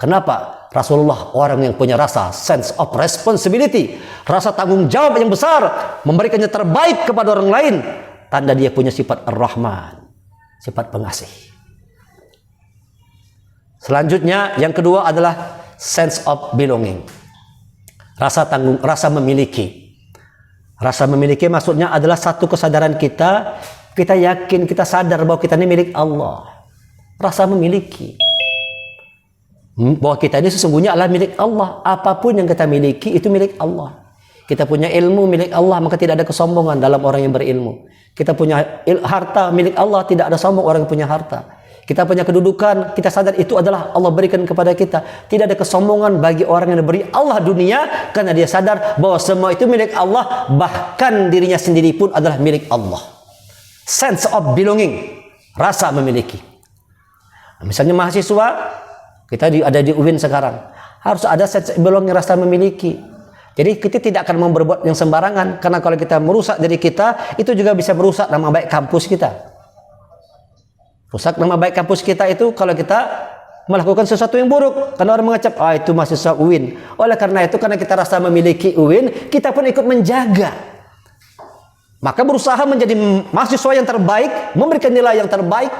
Kenapa? Rasulullah orang yang punya rasa sense of responsibility, rasa tanggung jawab yang besar, memberikan yang terbaik kepada orang lain. Tanda dia punya sifat Ar-Rahman, sifat pengasih. Selanjutnya yang kedua adalah sense of belonging, rasa memiliki. Rasa memiliki maksudnya adalah satu kesadaran kita yakin, kita sadar bahwa kita ini milik Allah. Rasa memiliki, bahwa kita ini sesungguhnya adalah milik Allah. Apapun yang kita miliki itu milik Allah. Kita punya ilmu milik Allah, maka tidak ada kesombongan dalam orang yang berilmu. Kita punya harta milik Allah, tidak ada sombong orang yang punya harta. Kita punya kedudukan, kita sadar itu adalah Allah berikan kepada kita. Tidak ada kesombongan bagi orang yang diberi Allah dunia, karena dia sadar bahwa semua itu milik Allah, bahkan dirinya sendiri pun adalah milik Allah. Sense of belonging, rasa memiliki. Misalnya mahasiswa, kita ada di UIN sekarang, harus ada sense of belonging, rasa memiliki. Jadi kita tidak akan berbuat yang sembarangan, karena kalau kita merusak diri kita, itu juga bisa merusak nama baik kampus kita. Rusak nama baik kampus kita itu kalau kita melakukan sesuatu yang buruk, karena orang mengecap, itu mahasiswa UIN. Oleh karena itu, karena kita rasa memiliki UIN, kita pun ikut menjaga. Maka berusaha menjadi mahasiswa yang terbaik, memberikan nilai yang terbaik,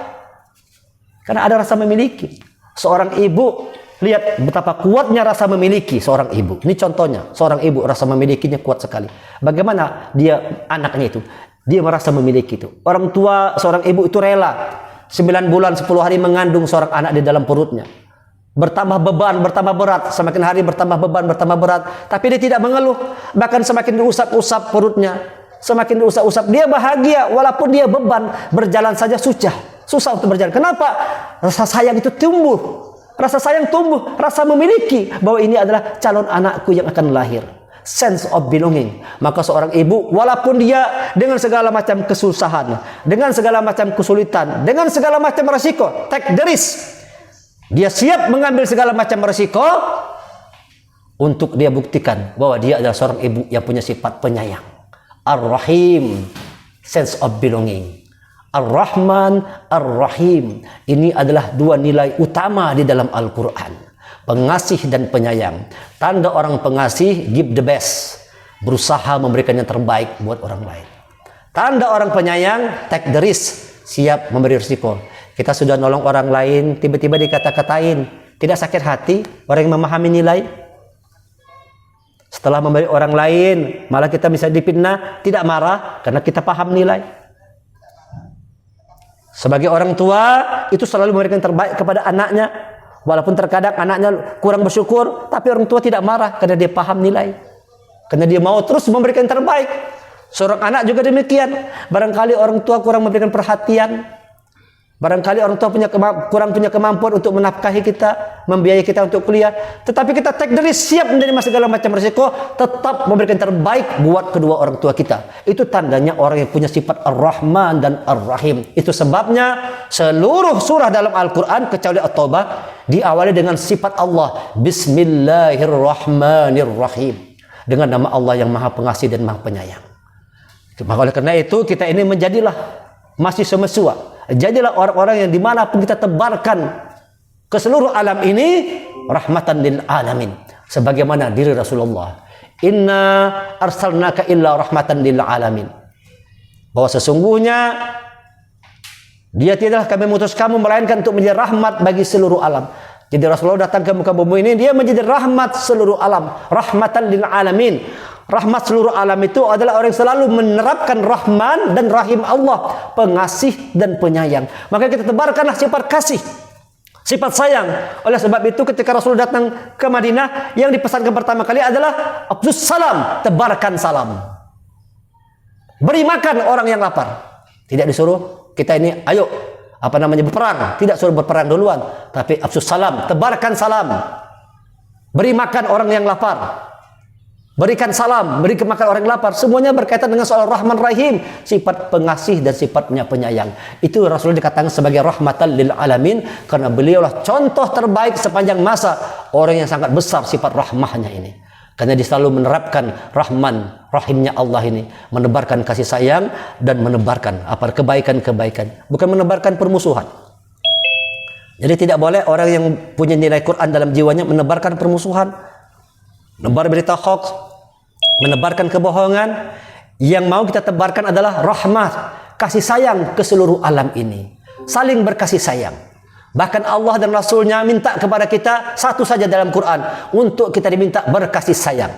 karena ada rasa memiliki. Seorang ibu, lihat betapa kuatnya rasa memiliki seorang ibu. Ini contohnya, seorang ibu rasa memilikinya kuat sekali. Bagaimana dia anaknya itu, dia merasa memiliki itu. Orang tua seorang ibu itu rela 9 bulan 10 hari mengandung seorang anak di dalam perutnya. Bertambah beban, bertambah berat, semakin hari bertambah beban, bertambah berat, tapi dia tidak mengeluh. Bahkan semakin diusap-usap perutnya, semakin diusap-usap, dia bahagia walaupun dia beban, berjalan saja susah untuk berjalan. Kenapa? Rasa sayang itu tumbuh. Rasa sayang tumbuh, rasa memiliki bahwa ini adalah calon anakku yang akan lahir. Sense of belonging. Maka seorang ibu, walaupun dia dengan segala macam kesusahan, dengan segala macam kesulitan, dengan segala macam resiko, take the risk. Dia siap mengambil segala macam resiko untuk dia buktikan bahwa dia adalah seorang ibu yang punya sifat penyayang. Ar-Rahim, sense of belonging. Ar-Rahman, Ar-Rahim. Ini adalah dua nilai utama di dalam Al-Quran. Pengasih dan penyayang. Tanda orang pengasih, give the best, berusaha memberikan yang terbaik buat orang lain. Tanda orang penyayang, take the risk, siap memberi risiko. Kita sudah nolong orang lain, tiba-tiba dikata-katain, tidak sakit hati orang yang memahami nilai? Setelah memberi orang lain, malah kita bisa dipitnah, tidak marah karena kita paham nilai. Sebagai orang tua, itu selalu memberikan terbaik kepada anaknya. Walaupun terkadang anaknya kurang bersyukur, tapi orang tua tidak marah karena dia paham nilai. Karena dia mau terus memberikan terbaik. Seorang anak juga demikian. Barangkali orang tua kurang memberikan perhatian. Barangkali orang tua kurang punya kemampuan untuk menafkahi kita, membiayai kita untuk kuliah. Tetapi kita take the risk, siap menerima segala macam risiko, tetap memberikan terbaik buat kedua orang tua kita. Itu tandanya orang yang punya sifat Ar-Rahman dan Ar-Rahim. Itu sebabnya seluruh surah dalam Al-Quran kecuali At-Taubah diawali dengan sifat Allah. Bismillahirrahmanirrahim. Dengan nama Allah yang Maha Pengasih dan Maha Penyayang. Maka oleh karena itu kita ini menjadilah masih semesua. Jadilah orang-orang yang dimanapun kita tebarkan ke seluruh alam ini rahmatan lil alamin. Sebagaimana diri Rasulullah. Inna arsalnaka illa rahmatan lil alamin. Bahwa sesungguhnya dia tidaklah kami mengutus kamu melainkan untuk menjadi rahmat bagi seluruh alam. Jadi Rasulullah datang ke muka bumi ini, dia menjadi rahmat seluruh alam. Rahmatan lil alamin. Rahmat seluruh alam itu adalah orang yang selalu menerapkan Rahman dan Rahim Allah, pengasih dan penyayang. Maka kita tebarkanlah sifat kasih, sifat sayang. Oleh sebab itu ketika Rasul datang ke Madinah, yang dipesankan pertama kali adalah afsus salam, tebarkan salam. Beri makan orang yang lapar. Tidak disuruh kita ini ayo berperang, tidak suruh berperang duluan, tapi afsus salam, tebarkan salam. Beri makan orang yang lapar. Berikan salam, beri makan orang yang lapar. Semuanya berkaitan dengan soal Rahman Rahim, sifat pengasih dan sifatnya penyayang. Itu Rasulullah dikatakan sebagai rahmatan lil alamin karena beliaulah contoh terbaik sepanjang masa orang yang sangat besar sifat rahmahnya ini. Karena dia selalu menerapkan Rahman Rahimnya Allah ini, menebarkan kasih sayang dan menebarkan kebaikan-kebaikan, bukan menebarkan permusuhan. Jadi tidak boleh orang yang punya nilai Quran dalam jiwanya menebarkan permusuhan, menebar berita hoax, menebarkan kebohongan. Yang mau kita tebarkan adalah rahmat, kasih sayang ke seluruh alam ini. Saling berkasih sayang. Bahkan Allah dan Rasulnya minta kepada kita satu saja dalam Quran, untuk kita diminta berkasih sayang.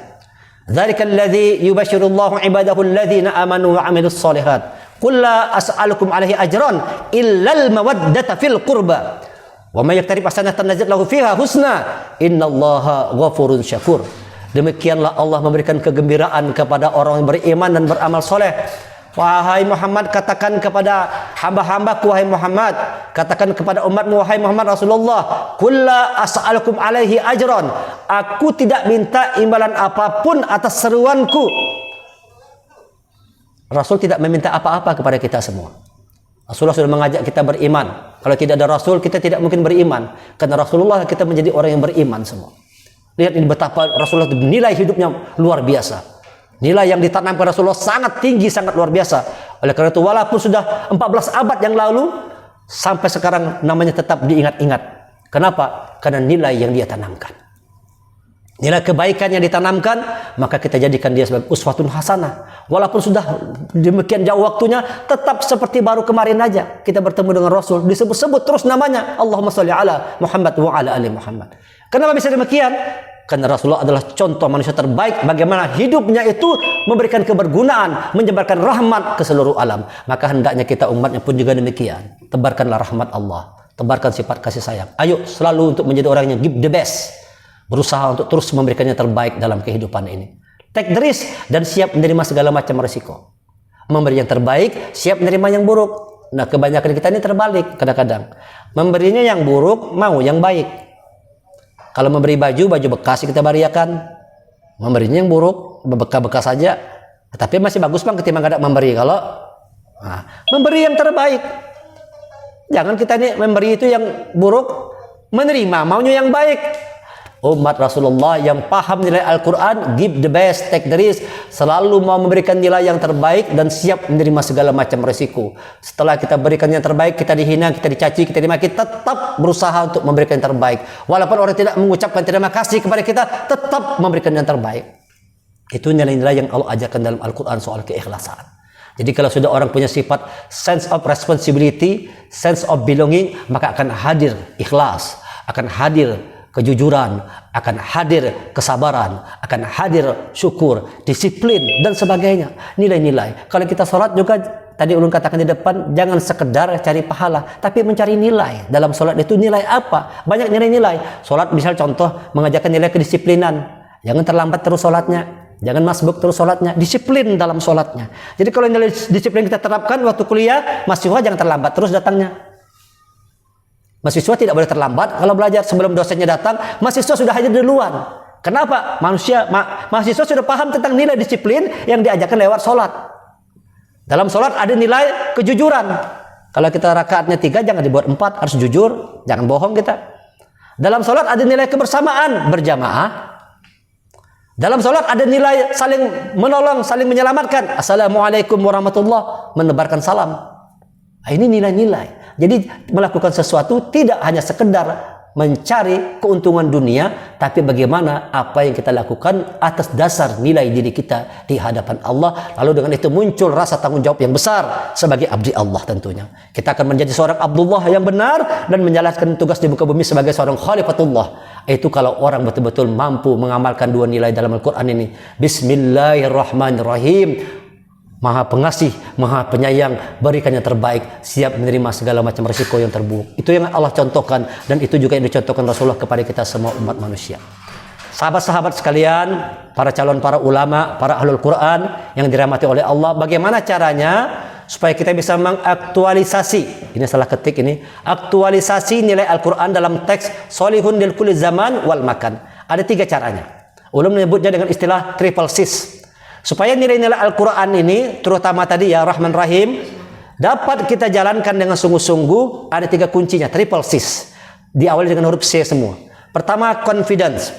Dzalika alladzi yubashshirullahu ibadahu alladzina amanu wa 'amilus shalihat. Qul la as'alukum 'alaihi ajran illal mawaddata fil qurba. Wa may yaktarib hasanatan nazid lahu fiha husna. Innallaha ghafurun syakur. Demikianlah Allah memberikan kegembiraan kepada orang yang beriman dan beramal soleh. Wahai Muhammad, katakan kepada hamba-hambaku, wahai Muhammad, katakan kepada umatmu, wahai Muhammad Rasulullah, kulla as'alukum alaihi ajran. Aku tidak minta imbalan apapun atas seruanku. Rasul tidak meminta apa-apa kepada kita semua. Rasulullah sudah mengajak kita beriman. Kalau tidak ada Rasul, kita tidak mungkin beriman. Karena Rasulullah kita menjadi orang yang beriman semua. Lihat ini betapa Rasulullah nilai hidupnya luar biasa. Nilai yang ditanamkan Rasulullah sangat tinggi, sangat luar biasa. Oleh karena itu walaupun sudah 14 abad yang lalu, sampai sekarang namanya tetap diingat-ingat. Kenapa? Karena nilai yang dia tanamkan. Nilai kebaikan yang ditanamkan, maka kita jadikan dia sebagai uswatun hasanah. Walaupun sudah demikian jauh waktunya, tetap seperti baru kemarin aja kita bertemu dengan Rasul, disebut-sebut terus namanya. Allahumma sholli ala Muhammad wa ala ali Muhammad. Kenapa bisa demikian? Karena Rasulullah adalah contoh manusia terbaik bagaimana hidupnya itu memberikan kebergunaan, menyebarkan rahmat ke seluruh alam. Maka hendaknya kita umatnya pun juga demikian. Tebarkanlah rahmat Allah, tebarkan sifat kasih sayang. Ayo selalu untuk menjadi orang yang give the best. Berusaha untuk terus memberikan yang terbaik dalam kehidupan ini. Take the risk dan siap menerima segala macam risiko. Memberi yang terbaik, siap menerima yang buruk. Nah, kebanyakan kita ini terbalik kadang-kadang. Memberinya yang buruk, mau yang baik. Kalau memberi baju bekas kita bariakan. Memberinya yang buruk, bekas saja. Tapi masih bagus bang ketimbang kada memberi. Kalau memberi yang terbaik. Jangan kita ini memberi itu yang buruk, menerima maunya yang baik. Umat Rasulullah yang paham nilai Al-Quran, give the best, take the risk, selalu mau memberikan nilai yang terbaik dan siap menerima segala macam resiko. Setelah kita berikan yang terbaik, kita dihina, kita dicaci, kita dimaki, tetap berusaha untuk memberikan yang terbaik. Walaupun orang tidak mengucapkan terima kasih kepada kita, tetap memberikan yang terbaik. Itu nilai-nilai yang Allah ajarkan dalam Al-Quran soal keikhlasan. Jadi kalau sudah orang punya sifat sense of responsibility, sense of belonging, maka akan hadir ikhlas, akan hadir kejujuran, akan hadir kesabaran, akan hadir syukur, disiplin, dan sebagainya. Nilai-nilai. Kalau kita sholat juga, tadi ulun katakan di depan, jangan sekedar cari pahala, tapi mencari nilai. Dalam sholat itu nilai apa? Banyak nilai-nilai. Sholat misal contoh, mengajarkan nilai kedisiplinan. Jangan terlambat terus sholatnya. Jangan masbuk terus sholatnya, disiplin dalam sholatnya. Jadi kalau nilai disiplin kita terapkan waktu kuliah, mahasiswa jangan terlambat terus datangnya. Mahasiswa tidak boleh terlambat kalau belajar. Sebelum dosennya datang, mahasiswa sudah hadir duluan. Kenapa? Mahasiswa sudah paham tentang nilai disiplin yang diajarkan lewat sholat. Dalam sholat ada nilai kejujuran. Kalau kita rakaatnya 3, jangan dibuat 4, harus jujur, jangan bohong kita. Dalam sholat ada nilai kebersamaan, berjamaah. Dalam sholat ada nilai saling menolong, saling menyelamatkan. Assalamualaikum warahmatullahi, menebarkan salam. Ini nilai-nilai. Jadi melakukan sesuatu tidak hanya sekedar mencari keuntungan dunia, tapi bagaimana apa yang kita lakukan atas dasar nilai diri kita di hadapan Allah. Lalu dengan itu muncul rasa tanggung jawab yang besar sebagai abdi Allah tentunya. Kita akan menjadi seorang Abdullah yang benar dan menjalankan tugas di muka bumi sebagai seorang Khalifatullah. Itu kalau orang betul-betul mampu mengamalkan dua nilai dalam Al-Quran ini. Bismillahirrahmanirrahim. Maha pengasih, maha penyayang, berikan yang terbaik, siap menerima segala macam risiko yang terburuk. Itu yang Allah contohkan, dan itu juga yang dicontohkan Rasulullah kepada kita semua umat manusia. Sahabat-sahabat sekalian, para calon, para ulama, para ahlul Quran yang dirahmati oleh Allah, bagaimana caranya supaya kita bisa mengaktualisasi, ini salah ketik ini, aktualisasi nilai Al-Quran dalam teks solihun lil kulli zaman wal makan. Ada 3 caranya. Ulun menyebutnya dengan istilah triple sis. Supaya nilai-nilai Al-Quran ini, terutama tadi ya Rahman Rahim, dapat kita jalankan dengan sungguh-sungguh, ada 3 kuncinya, triple sis. Diawali dengan huruf C semua. Pertama, confidence,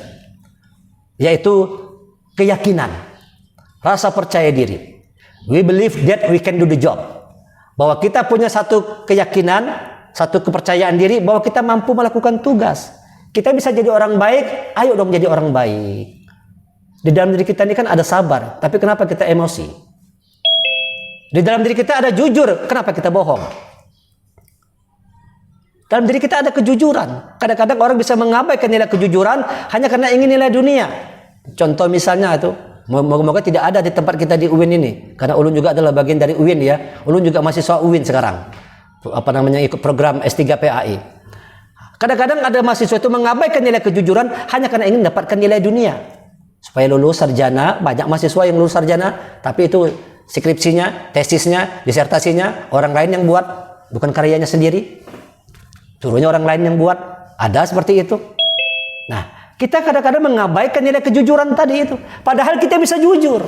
yaitu keyakinan, rasa percaya diri. We believe that we can do the job. Bahwa kita punya satu keyakinan, satu kepercayaan diri bahwa kita mampu melakukan tugas. Kita bisa jadi orang baik, ayo dong jadi orang baik. Di dalam diri kita ini kan ada sabar, tapi kenapa kita emosi? Di dalam diri kita ada jujur, kenapa kita bohong? Dalam diri kita ada kejujuran. Kadang-kadang orang bisa mengabaikan nilai kejujuran hanya karena ingin nilai dunia. Contoh misalnya itu, moga-moga tidak ada di tempat kita di UIN ini, karena ulun juga adalah bagian dari UIN ya. Ulun juga mahasiswa UIN sekarang. Ikut program S3 PAI. Kadang-kadang ada mahasiswa itu mengabaikan nilai kejujuran hanya karena ingin mendapatkan nilai dunia. Supaya lulus sarjana, banyak mahasiswa yang lulus sarjana, tapi itu skripsinya, tesisnya, disertasinya orang lain yang buat, bukan karyanya sendiri. Suruhnya orang lain yang buat. Ada seperti itu. Nah, kita kadang-kadang mengabaikan nilai kejujuran tadi itu. Padahal kita bisa jujur.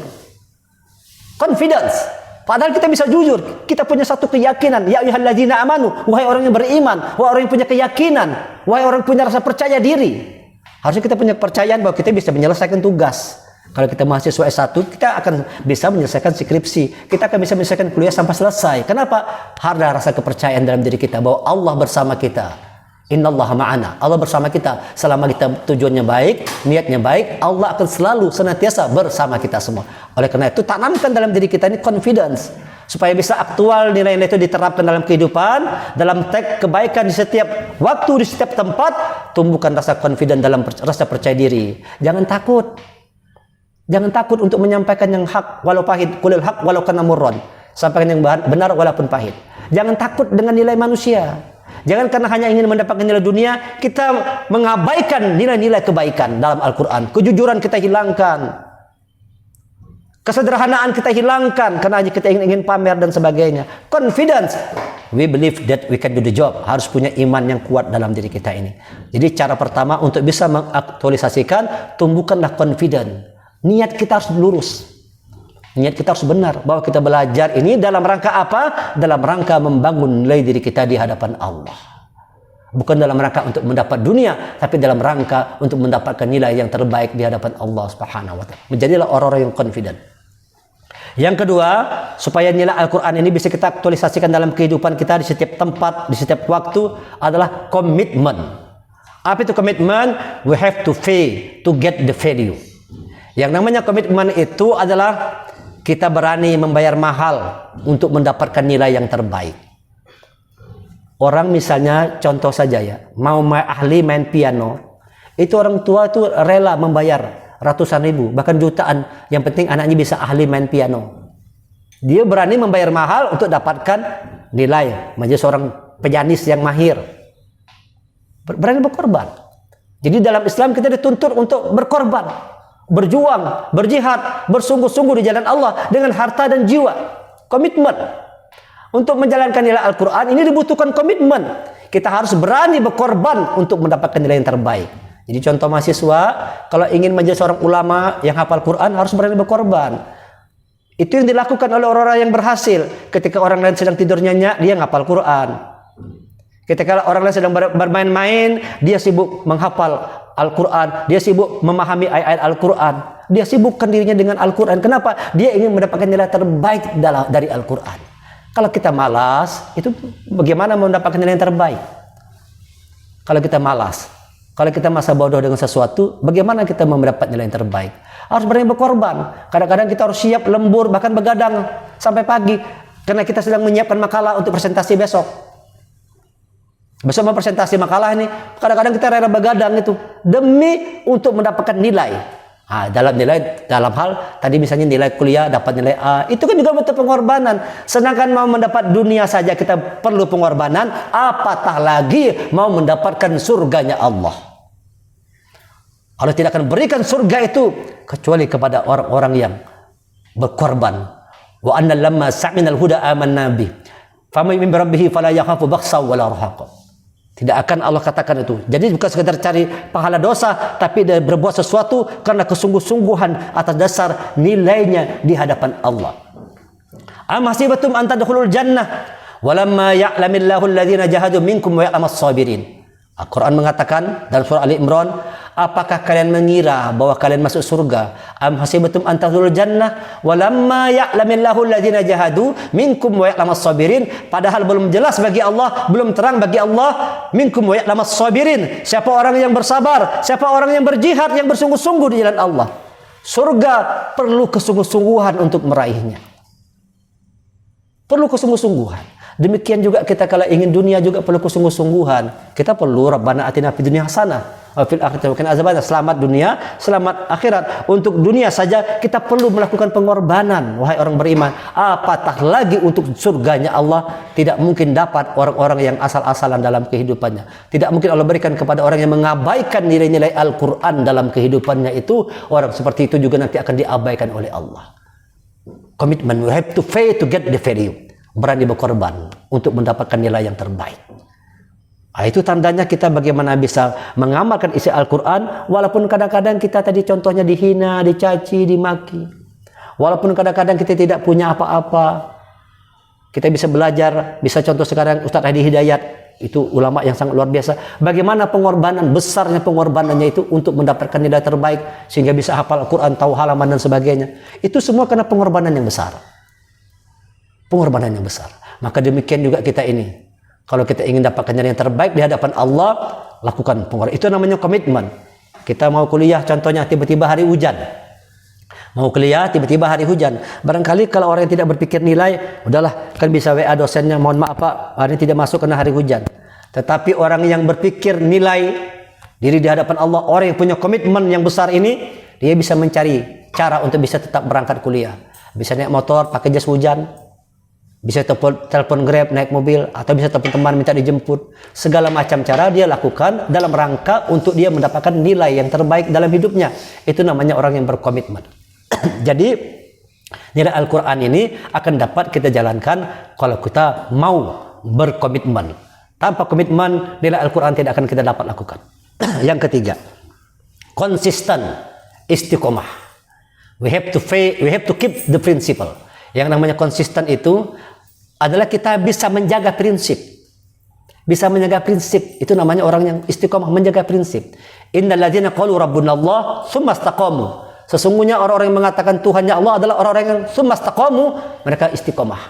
Confidence. Padahal kita bisa jujur. Kita punya satu keyakinan. Ya ayyuhalladzina amanu. Wahai orang yang beriman. Wahai orang yang punya keyakinan. Wahai orang yang punya rasa percaya diri. Harusnya kita punya kepercayaan bahwa kita bisa menyelesaikan tugas. Kalau kita mahasiswa S1, kita akan bisa menyelesaikan skripsi. Kita akan bisa menyelesaikan kuliah sampai selesai. Kenapa? Ada rasa kepercayaan dalam diri kita bahwa Allah bersama kita. Innallaha ma'ana. Allah bersama kita. Selama kita tujuannya baik, niatnya baik, Allah akan selalu senantiasa bersama kita semua. Oleh karena itu, tanamkan dalam diri kita ini confidence. Supaya bisa aktual nilai-nilai itu diterapkan dalam kehidupan, dalam teks kebaikan di setiap waktu, di setiap tempat, tumbuhkan rasa confident dalam rasa percaya diri. Jangan takut. Jangan takut untuk menyampaikan yang hak walau pahit, qulil haq walau kana murran. Sampaikan yang benar walaupun pahit. Jangan takut dengan nilai manusia. Jangan karena hanya ingin mendapatkan nilai dunia, kita mengabaikan nilai-nilai kebaikan dalam Al-Quran. Kejujuran kita hilangkan. Kesederhanaan kita hilangkan karena hanya kita ingin pamer dan sebagainya. Confidence. We believe that we can do the job. Harus punya iman yang kuat dalam diri kita ini. Jadi cara pertama untuk bisa mengaktualisasikan, tumbuhkanlah confidence. Niat kita harus lurus. Niat kita harus benar bahwa kita belajar ini dalam rangka apa? Dalam rangka membangun nilai diri kita di hadapan Allah. Bukan dalam rangka untuk mendapat dunia, tapi dalam rangka untuk mendapatkan nilai yang terbaik di hadapan Allah Subhanahu wa taala. Menjadilah orang-orang yang confident. Yang kedua, supaya nilai Al-Quran ini bisa kita aktualisasikan dalam kehidupan kita di setiap tempat, di setiap waktu, adalah komitmen. Apa itu komitmen? We have to pay to get the value. Yang namanya komitmen itu adalah kita berani membayar mahal untuk mendapatkan nilai yang terbaik. Orang misalnya contoh saja ya, mau ahli main piano, itu orang tua itu rela membayar ratusan ribu, bahkan jutaan, yang penting anaknya bisa ahli main piano. Dia berani membayar mahal untuk dapatkan nilai menjadi seorang pianis yang mahir. Berani berkorban. Jadi dalam Islam kita dituntut untuk berkorban, berjuang, berjihad, bersungguh-sungguh di jalan Allah dengan harta dan jiwa. Komitmen. Untuk menjalankan nilai Al-Quran ini dibutuhkan komitmen. Kita harus berani berkorban untuk mendapatkan nilai yang terbaik. Jadi contoh mahasiswa, kalau ingin menjadi seorang ulama yang hafal Quran harus berani berkorban. Itu yang dilakukan oleh orang-orang yang berhasil. Ketika orang lain sedang tidur nyenyak, dia ngapal Quran. Ketika orang lain sedang bermain-main, dia sibuk menghafal Al-Quran. Dia sibuk memahami ayat-ayat Al-Quran. Dia sibukkan dirinya dengan Al-Quran. Kenapa? Dia ingin mendapatkan nilai terbaik dari Al-Quran. Kalau kita malas, itu bagaimana mendapatkan nilai yang terbaik? Kalau kita malas, kalau kita masa bodoh dengan sesuatu, bagaimana kita mendapat nilai yang terbaik? Harus berani berkorban. Kadang-kadang kita harus siap lembur, bahkan begadang sampai pagi, karena kita sedang menyiapkan makalah untuk presentasi besok. Besok mau presentasi makalah ini, kadang-kadang kita rela begadang itu demi untuk mendapatkan nilai. Dalam hal tadi misalnya nilai kuliah dapat nilai A, itu kan juga butuh pengorbanan. Sedangkan mau mendapat dunia saja kita perlu pengorbanan, apatah lagi mau mendapatkan surganya Allah. Allah tidak akan berikan surga itu kecuali kepada orang-orang yang berkorban. Wa anna lamma sa'minal huda amanna bi. Faman min rabbihi fala yakhafu bakhsa wala rahaqa. Tidak akan Allah katakan itu. Jadi bukan sekedar cari pahala dosa, tapi dia berbuat sesuatu karena kesungguh-sungguhan atas dasar nilainya di hadapan Allah. Am hasibatum an tadkhulul jannah walamma ya'lamillahu alladhina jahadu minkum wa ya'lamas sabirin. Al-Quran mengatakan dalam surah Ali Imran, apakah kalian mengira bahwa kalian masuk surga? Am hasibatum an tadkhulul jannah walamma ya'lamillahu alladhina jahadu minkum wa ya'lamas sabirin. Padahal belum jelas bagi Allah, belum terang bagi Allah, minkum wa ya'lamas sabirin. Siapa orang yang bersabar, siapa orang yang berjihad, yang bersungguh-sungguh di jalan Allah. Surga perlu kesungguh-sungguhan untuk meraihnya. Perlu kesungguh-sungguhan. Demikian juga kita kalau ingin dunia juga perlu kesungguh-sungguhan. Kita perlu Rabbana atina fid dunya hasanah wa fil akhirati hasanah azabannar. Selamat dunia, selamat akhirat. Untuk dunia saja kita perlu melakukan pengorbanan, wahai orang beriman. Apatah lagi untuk surganya Allah. Tidak mungkin dapat orang-orang yang asal-asalan dalam kehidupannya. Tidak mungkin Allah berikan kepada orang yang mengabaikan nilai-nilai Al-Quran dalam kehidupannya itu. Orang seperti itu juga nanti akan diabaikan oleh Allah. Komitmen, we have to pay to get the value. Berani berkorban untuk mendapatkan nilai yang terbaik. Itu tandanya kita bagaimana bisa mengamalkan isi Al-Quran, walaupun kadang-kadang kita tadi contohnya dihina, dicaci, dimaki. Walaupun kadang-kadang kita tidak punya apa-apa, kita bisa belajar. Bisa contoh sekarang Ustaz Hadi Hidayat, itu ulama yang sangat luar biasa. Bagaimana pengorbanan, besarnya pengorbanannya itu untuk mendapatkan nilai terbaik, sehingga bisa hafal Al-Quran, tahu halaman dan sebagainya. Itu semua karena pengorbanan yang besar. Pengorbanan yang besar. Maka demikian juga kita ini. Kalau kita ingin dapatkan yang terbaik di hadapan Allah, lakukan pengorbanan. Itu namanya komitmen. Kita mau kuliah, contohnya tiba-tiba hari hujan. Mau kuliah, tiba-tiba hari hujan. Barangkali kalau orang yang tidak berpikir nilai, udahlah, kan bisa WA dosennya, mohon maaf Pak, hari ini tidak masuk karena hari hujan. Tetapi orang yang berpikir nilai diri di hadapan Allah, orang yang punya komitmen yang besar ini, dia bisa mencari cara untuk bisa tetap berangkat kuliah. Bisa naik motor, pakai jas hujan. Bisa telepon Grab, naik mobil, atau bisa telepon teman minta dijemput. Segala macam cara dia lakukan dalam rangka untuk dia mendapatkan nilai yang terbaik dalam hidupnya. Itu namanya orang yang berkomitmen. Jadi nilai Al-Quran ini akan dapat kita jalankan kalau kita mau berkomitmen. Tanpa komitmen, nilai Al-Quran tidak akan kita dapat lakukan. Yang ketiga, konsisten, istiqomah. We have to keep the principle. Yang namanya konsisten itu adalah kita bisa menjaga prinsip. Bisa menjaga prinsip. Itu namanya orang yang istiqomah, menjaga prinsip. Innal ladzina qalu rabbunallah tsumma istaqamu. Sesungguhnya orang-orang yang mengatakan Tuhannya Allah adalah orang-orang yang tsumma istaqamu, mereka istiqomah.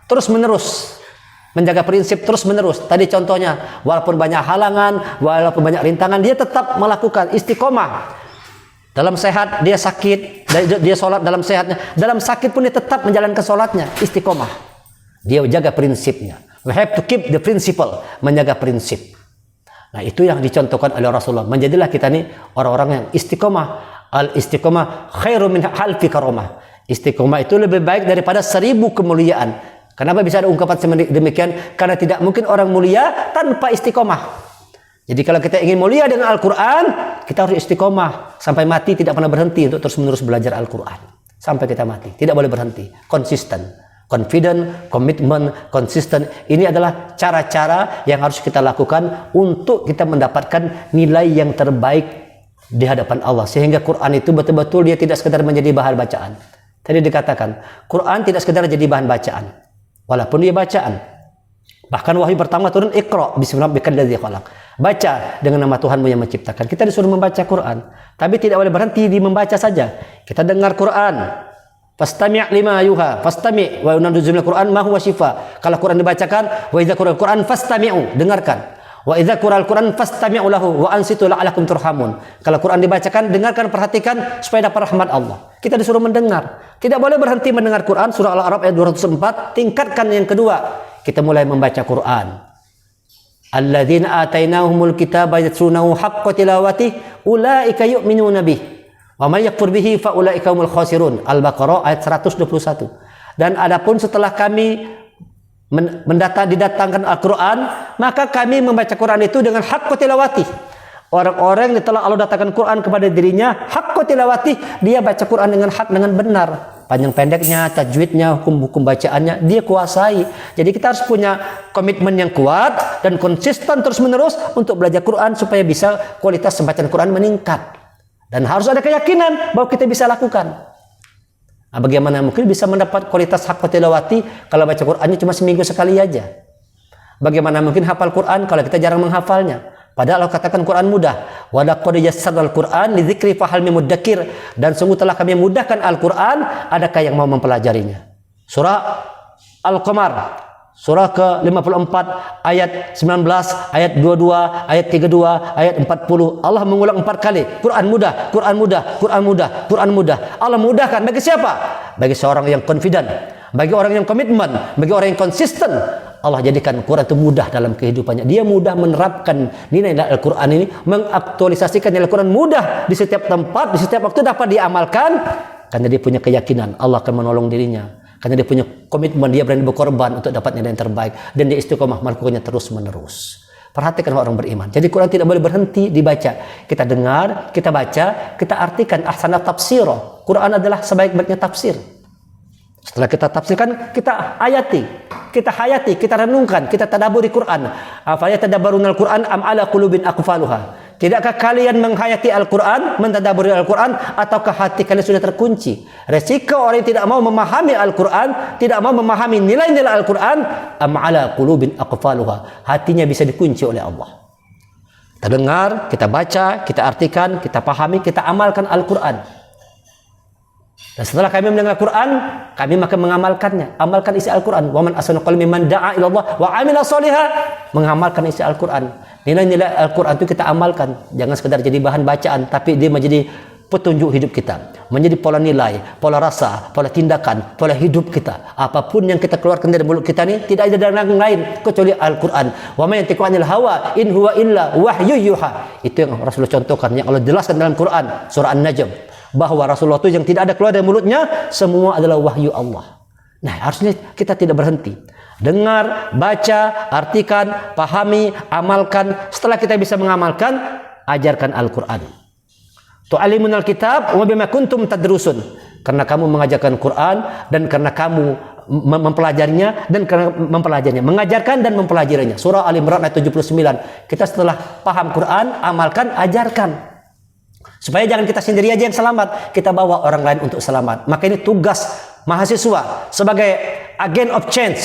Terus menerus menjaga prinsip, terus menerus. Tadi contohnya, walaupun banyak halangan, walaupun banyak rintangan, dia tetap melakukan istiqomah. Dalam sehat dia sakit, dia sholat dalam sehatnya. Dalam sakit pun dia tetap menjalankan sholatnya, istiqomah. Dia jaga prinsipnya. We have to keep the principle, menjaga prinsip. Nah, itu yang dicontohkan oleh Rasulullah. Menjadilah kita ini orang-orang yang istiqomah. Al-istiqomah khairu min alfi karamah. Istiqomah itu lebih baik daripada 1000 kemuliaan. Kenapa bisa ada ungkapan demikian? Karena tidak mungkin orang mulia tanpa istiqomah. Jadi kalau kita ingin mulia dengan Al-Quran, kita harus istiqomah. Sampai mati tidak pernah berhenti untuk terus-menerus belajar Al-Quran. Sampai kita mati. Tidak boleh berhenti. Konsisten. Confident, komitmen, konsisten. Ini adalah cara-cara yang harus kita lakukan untuk kita mendapatkan nilai yang terbaik di hadapan Allah. Sehingga Quran itu betul-betul dia tidak sekedar menjadi bahan bacaan. Tadi dikatakan, Quran tidak sekedar jadi bahan bacaan. Walaupun dia bacaan. Bahkan wahyu pertama turun, Iqra bismi rabbikal ladzi khalaq. Baca dengan nama Tuhanmu yang menciptakan. Kita disuruh membaca Quran, tapi tidak boleh berhenti di membaca saja. Kita dengar Quran. Fastami' lima yuha, fastami' wa yunazzilu Quran ma huwa shifa. Kalau Quran dibacakan, wa idza qura'al Quran fastami'u, dengarkan. Wa idza qura'al Quran fastami'u lahu wa ansitu la'alakum turhamun. Kalau Quran dibacakan, dengarkan, perhatikan supaya dapat rahmat Allah. Kita disuruh mendengar. Tidak boleh berhenti mendengar Quran. Surah Al-A'raf ayat 204. Tingkatkan yang kedua. Kita mulai membaca Quran. Alladzina atainahumul kitaba yatlunahu haqqa tilawatihi ulaika yu'minuna bih. Wa may yakfur bihi fa ulaika humul khasirun. Al-Baqarah ayat 121. Dan adapun setelah kami didatangkan Al-Quran, maka kami membaca Quran itu dengan haqqa tilawatihi. Orang-orang yang telah Allah datangkan Quran kepada dirinya, haqqa tilawatihi, dia baca Quran dengan hak, dengan benar. Panjang pendeknya, tajwidnya, hukum-hukum bacaannya, dia kuasai. Jadi kita harus punya komitmen yang kuat dan konsisten terus-menerus untuk belajar Quran supaya bisa kualitas bacaan Quran meningkat. Dan harus ada keyakinan bahwa kita bisa lakukan. Nah, bagaimana mungkin bisa mendapat kualitas haqqa tilawati kalau baca Qurannya cuma seminggu sekali aja? Bagaimana mungkin hafal Quran kalau kita jarang menghafalnya? Padahal Allah katakan Quran mudah. Wa laqad yassarnal Quran lidzikri fahal min mudzakir. Dan sungguh telah kami mudahkan Al-Quran, adakah yang mau mempelajarinya? Surah Al-Qamar, surah ke-54 ayat 19, ayat 22, ayat 32, ayat 40. Allah mengulang 4 kali. Quran mudah, Quran mudah, Quran mudah, Quran mudah. Allah mudahkan bagi siapa? Bagi seorang yang confident, bagi orang yang komitmen, bagi orang yang konsisten. Allah jadikan Quran itu mudah dalam kehidupannya. Dia mudah menerapkan nilai Al-Quran ini, mengaktualisasikan nilai Al-Quran mudah di setiap tempat, di setiap waktu dapat diamalkan. Karena dia punya keyakinan Allah akan menolong dirinya. Karena dia punya komitmen, dia berani berkorban untuk dapat nilai yang terbaik. Dan dia istiqomah melakukannya terus-menerus. Perhatikan orang beriman. Jadi Quran tidak boleh berhenti dibaca. Kita dengar, kita baca, kita artikan ahsanat tafsir. Quran adalah sebaik-baiknya tafsir. Setelah kita tafsirkan, kita ayati, kita hayati, kita renungkan, kita tadabburi Quran. Afala tadabbarunal Quran am ala qulubin aqfaluha. Tidakkah kalian menghayati Al-Quran, mentadabburi Al-Quran, ataukah hati kalian sudah terkunci? Resiko orang yang tidak mau memahami Al-Quran, tidak mau memahami nilai-nilai Al-Quran, am ala qulubin aqfaluha. Hatinya bisa dikunci oleh Allah. Kita dengar, kita baca, kita artikan, kita pahami, kita amalkan Al-Quran. Dan setelah kami mendengar Quran, kami maka mengamalkannya. Amalkan isi Al-Quran. Wa man ahsanu qawlan mimman da'a ila Allah wa 'amila shalihan. Mengamalkan isi Al-Quran. Nilai-nilai Al-Quran itu kita amalkan. Jangan sekedar jadi bahan bacaan, tapi dia menjadi petunjuk hidup kita. Menjadi pola nilai, pola rasa, pola tindakan, pola hidup kita. Apapun yang kita keluarkan dari mulut kita ini, tidak ada yang lain kecuali Al-Quran. Wa may yantiqu 'anil hawa in huwa illa wahyu yuha. Itu yang Rasulullah contohkan, yang Allah jelaskan dalam Quran, surah An-Najm. Bahwa Rasulullah itu yang tidak ada keluar dari mulutnya, semua adalah wahyu Allah. Nah, harusnya kita tidak berhenti. Dengar, baca, artikan, pahami, amalkan. Setelah kita bisa mengamalkan, ajarkan Al-Quran. Tu'alimunal kitab wa bima kuntum tadrusun. Karena kamu mengajarkan Quran dan karena kamu mempelajarinya dan karena mempelajarinya, mengajarkan dan mempelajarinya. Surah Al-Imran ayat 79. Kita setelah paham Quran, amalkan, ajarkan. Supaya jangan kita sendiri aja yang selamat, kita bawa orang lain untuk selamat. Maka ini tugas mahasiswa sebagai agen of change.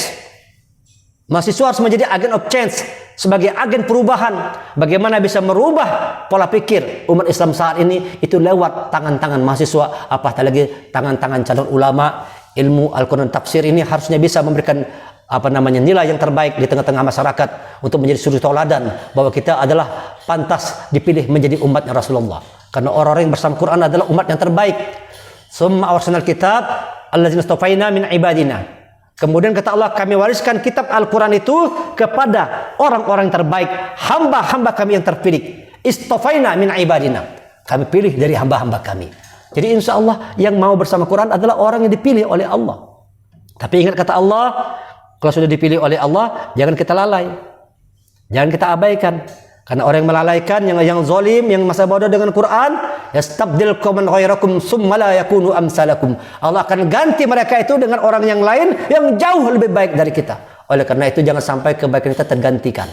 Mahasiswa harus menjadi agen of change, sebagai agen perubahan. Bagaimana bisa merubah pola pikir umat Islam saat ini itu lewat tangan-tangan mahasiswa, apalagi tangan-tangan calon ulama. Ilmu Al-Quran tafsir ini harusnya bisa memberikan nilai yang terbaik di tengah-tengah masyarakat untuk menjadi suri tauladan bahwa kita adalah pantas dipilih menjadi umatnya Rasulullah. Karena orang-orang yang bersama Quran adalah umat yang terbaik. Summa awrasnal kitab allazina istafaina min ibadina. Kemudian kata Allah, kami wariskan kitab Al-Quran itu kepada orang-orang terbaik, hamba-hamba kami yang terpilih. Istafaina min ibadina. Kami pilih dari hamba-hamba kami. Jadi insya Allah yang mau bersama Quran adalah orang yang dipilih oleh Allah. Tapi ingat kata Allah, kalau sudah dipilih oleh Allah, jangan kita lalai. Jangan kita abaikan. Karena orang yang melalaikan, yang zalim, yang masa bodoh dengan Quran, yastabdil qauman ghairakum summa la yakunu amsalakum. Allah akan ganti mereka itu dengan orang yang lain yang jauh lebih baik dari kita. Oleh karena itu jangan sampai kebaikan kita tergantikan.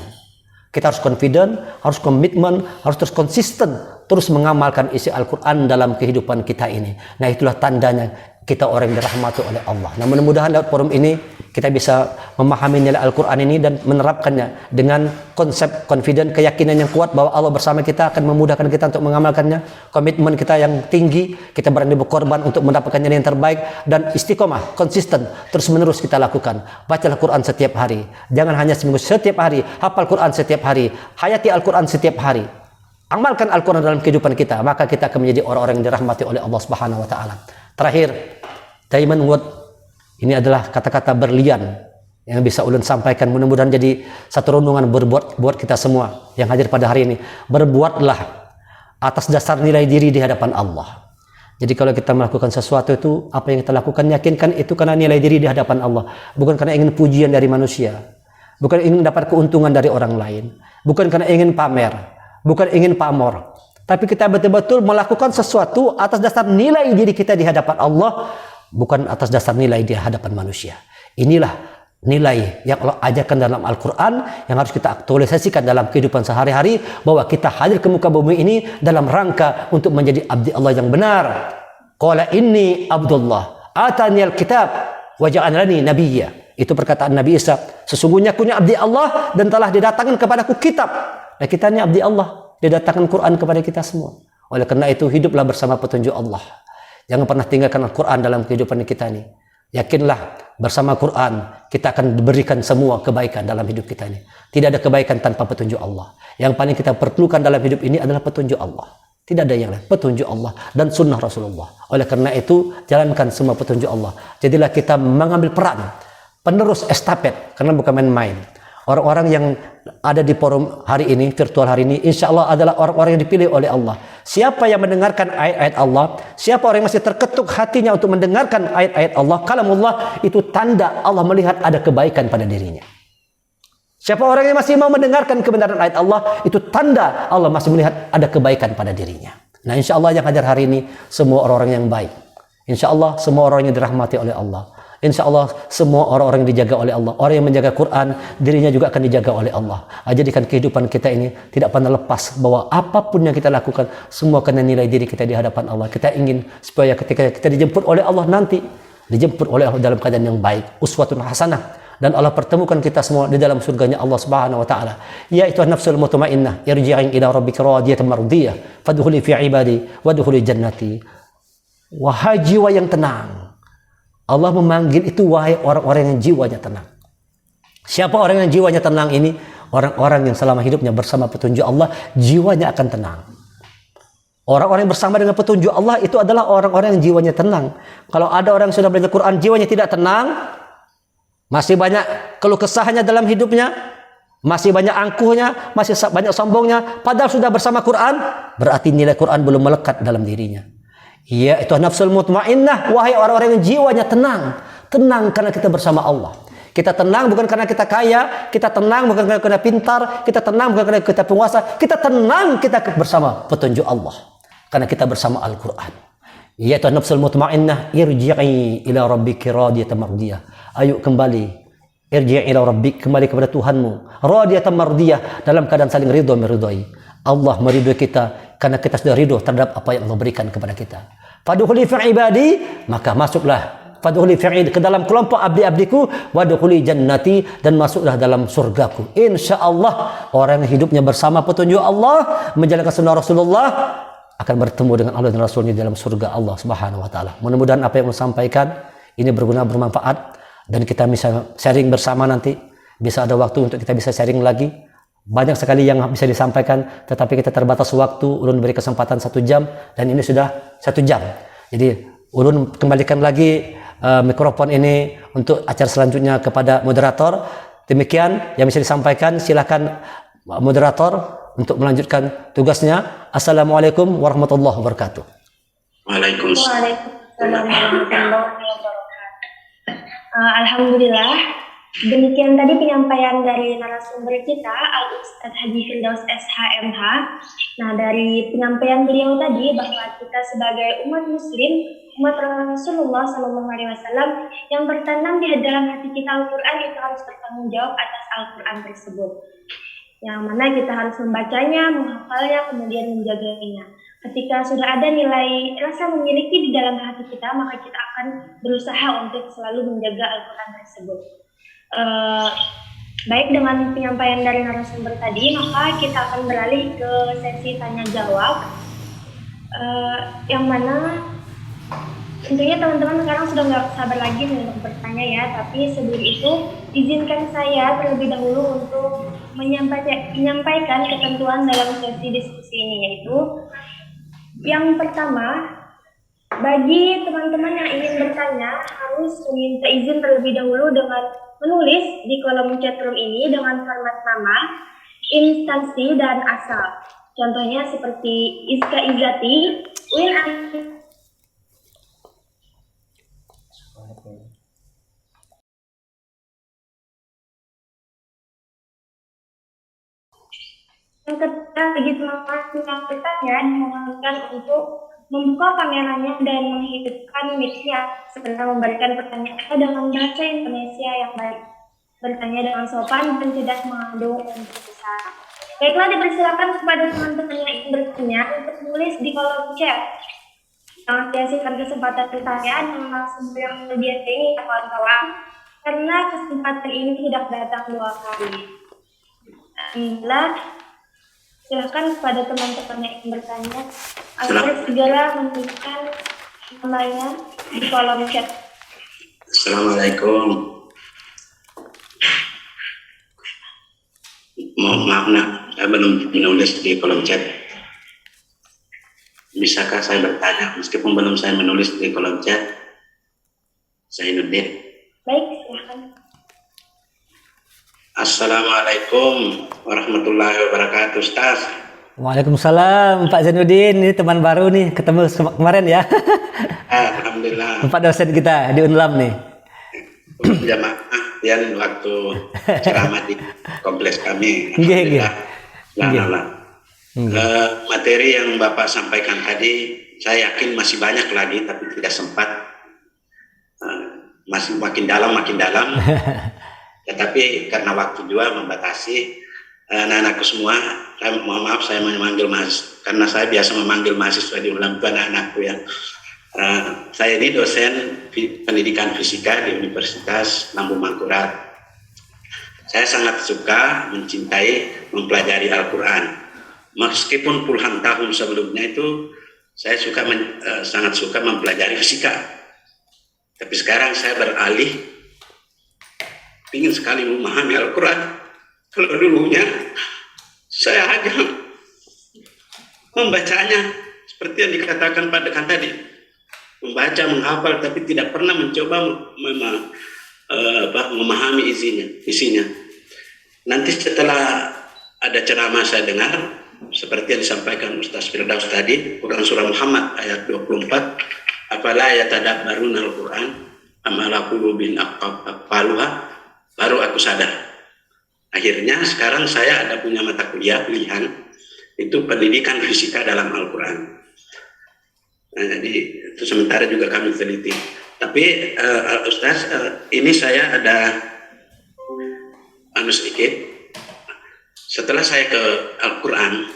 Kita harus confident, harus komitmen, harus terus konsisten, terus mengamalkan isi Al-Quran dalam kehidupan kita ini. Nah, itulah tandanya kita orang yang dirahmati oleh Allah. Nah, mudah-mudahan lewat forum ini kita bisa memahami nilai Al-Quran ini dan menerapkannya dengan konsep confident, keyakinan yang kuat bahwa Allah bersama kita akan memudahkan kita untuk mengamalkannya. Komitmen kita yang tinggi, kita berani berkorban untuk mendapatkan nilai yang terbaik, dan istiqomah, konsisten, terus menerus kita lakukan. Bacalah Quran setiap hari. Jangan hanya seminggu, setiap hari. Hafal Quran setiap hari. Hayati Al-Quran setiap hari. Amalkan Al-Quran dalam kehidupan kita, maka kita akan menjadi orang-orang yang dirahmati oleh Allah Subhanahu wa taala. Terakhir, Diamond Wood, ini adalah kata-kata berlian yang bisa ulun sampaikan. Mudah-mudahan jadi satu renungan buat kita semua yang hadir pada hari ini. Berbuatlah atas dasar nilai diri di hadapan Allah. Jadi kalau kita melakukan sesuatu itu, apa yang kita lakukan, yakinkan itu karena nilai diri di hadapan Allah. Bukan karena ingin pujian dari manusia. Bukan ingin dapat keuntungan dari orang lain. Bukan karena ingin pamer. Bukan ingin pamor. Tapi kita betul-betul melakukan sesuatu atas dasar nilai diri kita di hadapan Allah, bukan atas dasar nilai di hadapan manusia. Inilah nilai yang Allah ajarkan dalam Al-Quran yang harus kita aktualisasikan dalam kehidupan sehari-hari, bahwa kita hadir ke muka bumi ini dalam rangka untuk menjadi abdi Allah yang benar. Qala inni abdullah atani al-kitab wa ja'alani nabiyya. Itu perkataan Nabi Isa. Sesungguhnya aku abdi Allah dan telah didatangkan kepadaku kitab. Nah, kita ini abdi Allah. Didatangkan Quran kepada kita semua. Oleh karena itu hiduplah bersama petunjuk Allah. Jangan pernah tinggalkan Al-Quran dalam kehidupan kita ini. Yakinlah bersama Quran kita akan diberikan semua kebaikan dalam hidup kita ini. Tidak ada kebaikan tanpa petunjuk Allah. Yang paling kita perlukan dalam hidup ini adalah petunjuk Allah. Tidak ada yang lain. Petunjuk Allah dan sunnah Rasulullah. Oleh karena itu jalankan semua petunjuk Allah. Jadilah kita mengambil peran penerus estafet, karena bukan main-main. Orang-orang yang ada di forum hari ini, virtual hari ini, insya Allah adalah orang-orang yang dipilih oleh Allah. Siapa yang mendengarkan ayat-ayat Allah, siapa orang yang masih terketuk hatinya untuk mendengarkan ayat-ayat Allah, kalamullah, itu tanda Allah melihat ada kebaikan pada dirinya. Siapa orang yang masih mau mendengarkan kebenaran ayat Allah, itu tanda Allah masih melihat ada kebaikan pada dirinya. Nah, insya Allah yang hadir hari ini semua orang-orang yang baik. Insya Allah semua orang yang dirahmati oleh Allah. Insya Allah semua orang-orang yang dijaga oleh Allah. Orang yang menjaga Quran, dirinya juga akan dijaga oleh Allah. Jadikan kehidupan kita ini tidak pernah lepas, bahwa apapun yang kita lakukan semua kena nilai diri kita di hadapan Allah. Kita ingin supaya ketika kita dijemput oleh Allah nanti, dijemput oleh Allah dalam keadaan yang baik, uswatun hasanah, dan Allah pertemukan kita semua di dalam surganya Allah Subhanahu wa taala. Ya itu nafsul mutmainnah, irji'i ila rabbika radiyatan mardiyah, fadkhuli fi ibadi wadkhuli jannati. Wahai jiwa yang tenang, Allah memanggil itu wahai orang-orang yang jiwanya tenang. Siapa orang yang jiwanya tenang ini? Orang-orang yang selama hidupnya bersama petunjuk Allah, jiwanya akan tenang. Orang-orang yang bersama dengan petunjuk Allah itu adalah orang-orang yang jiwanya tenang. Kalau ada orang yang sudah belajar Quran, jiwanya tidak tenang, masih banyak keluh kesahnya dalam hidupnya, masih banyak angkuhnya, masih banyak sombongnya, padahal sudah bersama Quran, berarti nilai Quran belum melekat dalam dirinya. Ya, itu nafsul mutmainnah, wahai orang-orang yang jiwanya tenang. Tenang karena kita bersama Allah. Kita tenang bukan karena kita kaya, kita tenang bukan karena kita pintar, kita tenang bukan karena kita penguasa, kita tenang kita bersama petunjuk Allah. Karena kita bersama Al-Quran. Ya, itu nafsul mutmainnah, irji'i ila rabbiki radiyatan mardiyah. Ayo kembali, irji' ila rabbik, kembali kepada Tuhanmu, radiyatan mardiyah, dalam keadaan saling ridho meridhoi. Allah meridhoi kita karena kita sudah ridho terhadap apa yang Allah berikan kepada kita. Fadkhuli fi ibadi, maka masuklah fadkhuli fi ke dalam kelompok abdi-abdiku, wadkhuli jannati, dan masuklah dalam surgaku. Insyaallah orang yang hidupnya bersama petunjuk Allah, menjalankan sunnah Rasulullah, akan bertemu dengan Allah dan Rasulnya dalam surga Allah Subhanahu wa taala. Mudah-mudahan apa yang saya sampaikan ini berguna, bermanfaat, dan kita bisa sharing bersama nanti. Bisa ada waktu untuk kita bisa sharing lagi banyak sekali yang bisa disampaikan, tetapi kita terbatas waktu. Ulun beri kesempatan 1 jam dan ini sudah 1 jam. Jadi ulun kembalikan lagi mikrofon ini untuk acara selanjutnya kepada moderator. Demikian yang bisa disampaikan. Silakan moderator untuk melanjutkan tugasnya. Assalamualaikum warahmatullahi wabarakatuh. Waalaikumsalam. Alhamdulillah, demikian tadi penyampaian dari narasumber kita, Al-Ustadz Haji Firdaus SHMH. Nah, dari penyampaian beliau tadi bahwa kita sebagai umat muslim, umat Rasulullah SAW yang bertanam di dalam hati kita Al-Quran itu harus bertanggung jawab atas Al-Quran tersebut. Yang mana kita harus membacanya, menghafalnya, kemudian menjaganya. Ketika sudah ada nilai rasa memiliki di dalam hati kita, maka kita akan berusaha untuk selalu menjaga Al-Quran tersebut. Baik, dengan penyampaian dari narasumber tadi, maka kita akan beralih ke sesi tanya jawab, yang mana tentunya teman-teman sekarang sudah nggak sabar lagi untuk bertanya ya. Tapi sebelum itu, izinkan saya terlebih dahulu untuk menyampaikan ketentuan dalam sesi diskusi ini, yaitu yang pertama, bagi teman-teman yang ingin bertanya harus meminta izin terlebih dahulu dengan menulis di kolom chatroom ini dengan format nama, instansi, dan asal. Contohnya seperti Iska Izati, Win. Yang ketiga, bagi teman-teman yang bertanya dimohonkan untuk membuka kameranya dan menghidupkan mic-nya serta memberikan pertanyaan dengan bahasa Indonesia yang baik. Bertanya dengan sopan dan tidak mengandung unsur besar. Baiklah, dipersilakan kepada teman-teman yang ingin bertanya untuk menulis di kolom chat. Jangan sia-siakan kesempatan pertanyaan dengan narasumber yang berbiasa ini, kawan-kawan, karena kesempatan ini tidak datang 2 kali. Alhamdulillah. Silakan kepada teman-teman yang ingin bertanya agar segera menuliskan namanya di kolom chat. Assalamualaikum. Maaf nak, saya belum menulis di kolom chat. Bisakah saya bertanya meskipun belum saya menulis di kolom chat? Saya Nudin. Baik, silakan. Assalamualaikum warahmatullahi wabarakatuh, Ustaz. Waalaikumsalam, Pak Zainuddin. Ini teman baru nih, ketemu kemarin ya. Alhamdulillah. Pak dosen kita di Unlam nih. Jamaah yang waktu ceramah di kompleks kami. Nggih. Materi yang Bapak sampaikan tadi, saya yakin masih banyak lagi, tapi tidak sempat. Masih makin dalam. Tetapi karena waktu juga membatasi, anak-anakku semua, saya mohon maaf saya memanggil karena saya biasa memanggil mahasiswa di Unlam itu anak-anakku ya. Saya ini dosen pendidikan fisika di Universitas Lambung Mangkurat. Saya sangat suka, mencintai, mempelajari Al-Quran. Meskipun puluhan tahun sebelumnya itu saya sangat suka mempelajari fisika. Tapi sekarang saya beralih, ingin sekali memahami Al-Quran. Kalau dulunya saya hanya membacanya seperti yang dikatakan Pak Dekan tadi, membaca, menghafal, tapi tidak pernah mencoba memahami isinya. Nanti setelah ada ceramah saya dengar, seperti yang disampaikan Ustaz Firdaus tadi, Quran Surah Muhammad ayat 24, afala yatadabbaruna al-Quran am ala qulubin aqfaluha. Baru aku sadar. Akhirnya sekarang saya ada punya mata kuliah pilihan, itu pendidikan fisika dalam Al-Quran. Nah, jadi itu sementara juga kami teliti. Tapi Ustaz, ini saya ada sedikit. Setelah saya ke Al-Quran,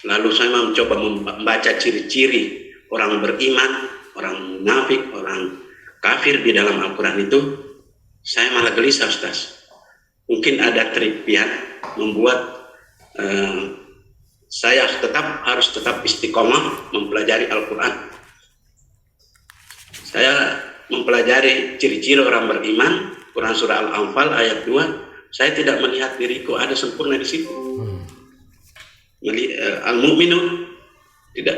lalu saya mencoba membaca ciri-ciri orang beriman, orang munafik, orang kafir di dalam Al-Quran itu, saya malah gelisah, Ustaz. Mungkin ada trik pihak membuat saya harus tetap istiqomah mempelajari Al-Quran. Saya mempelajari ciri-ciri orang beriman, Quran Surah Al-Anfal ayat 2, saya tidak melihat diriku ada sempurna di situ. al-mu'minun, tidak.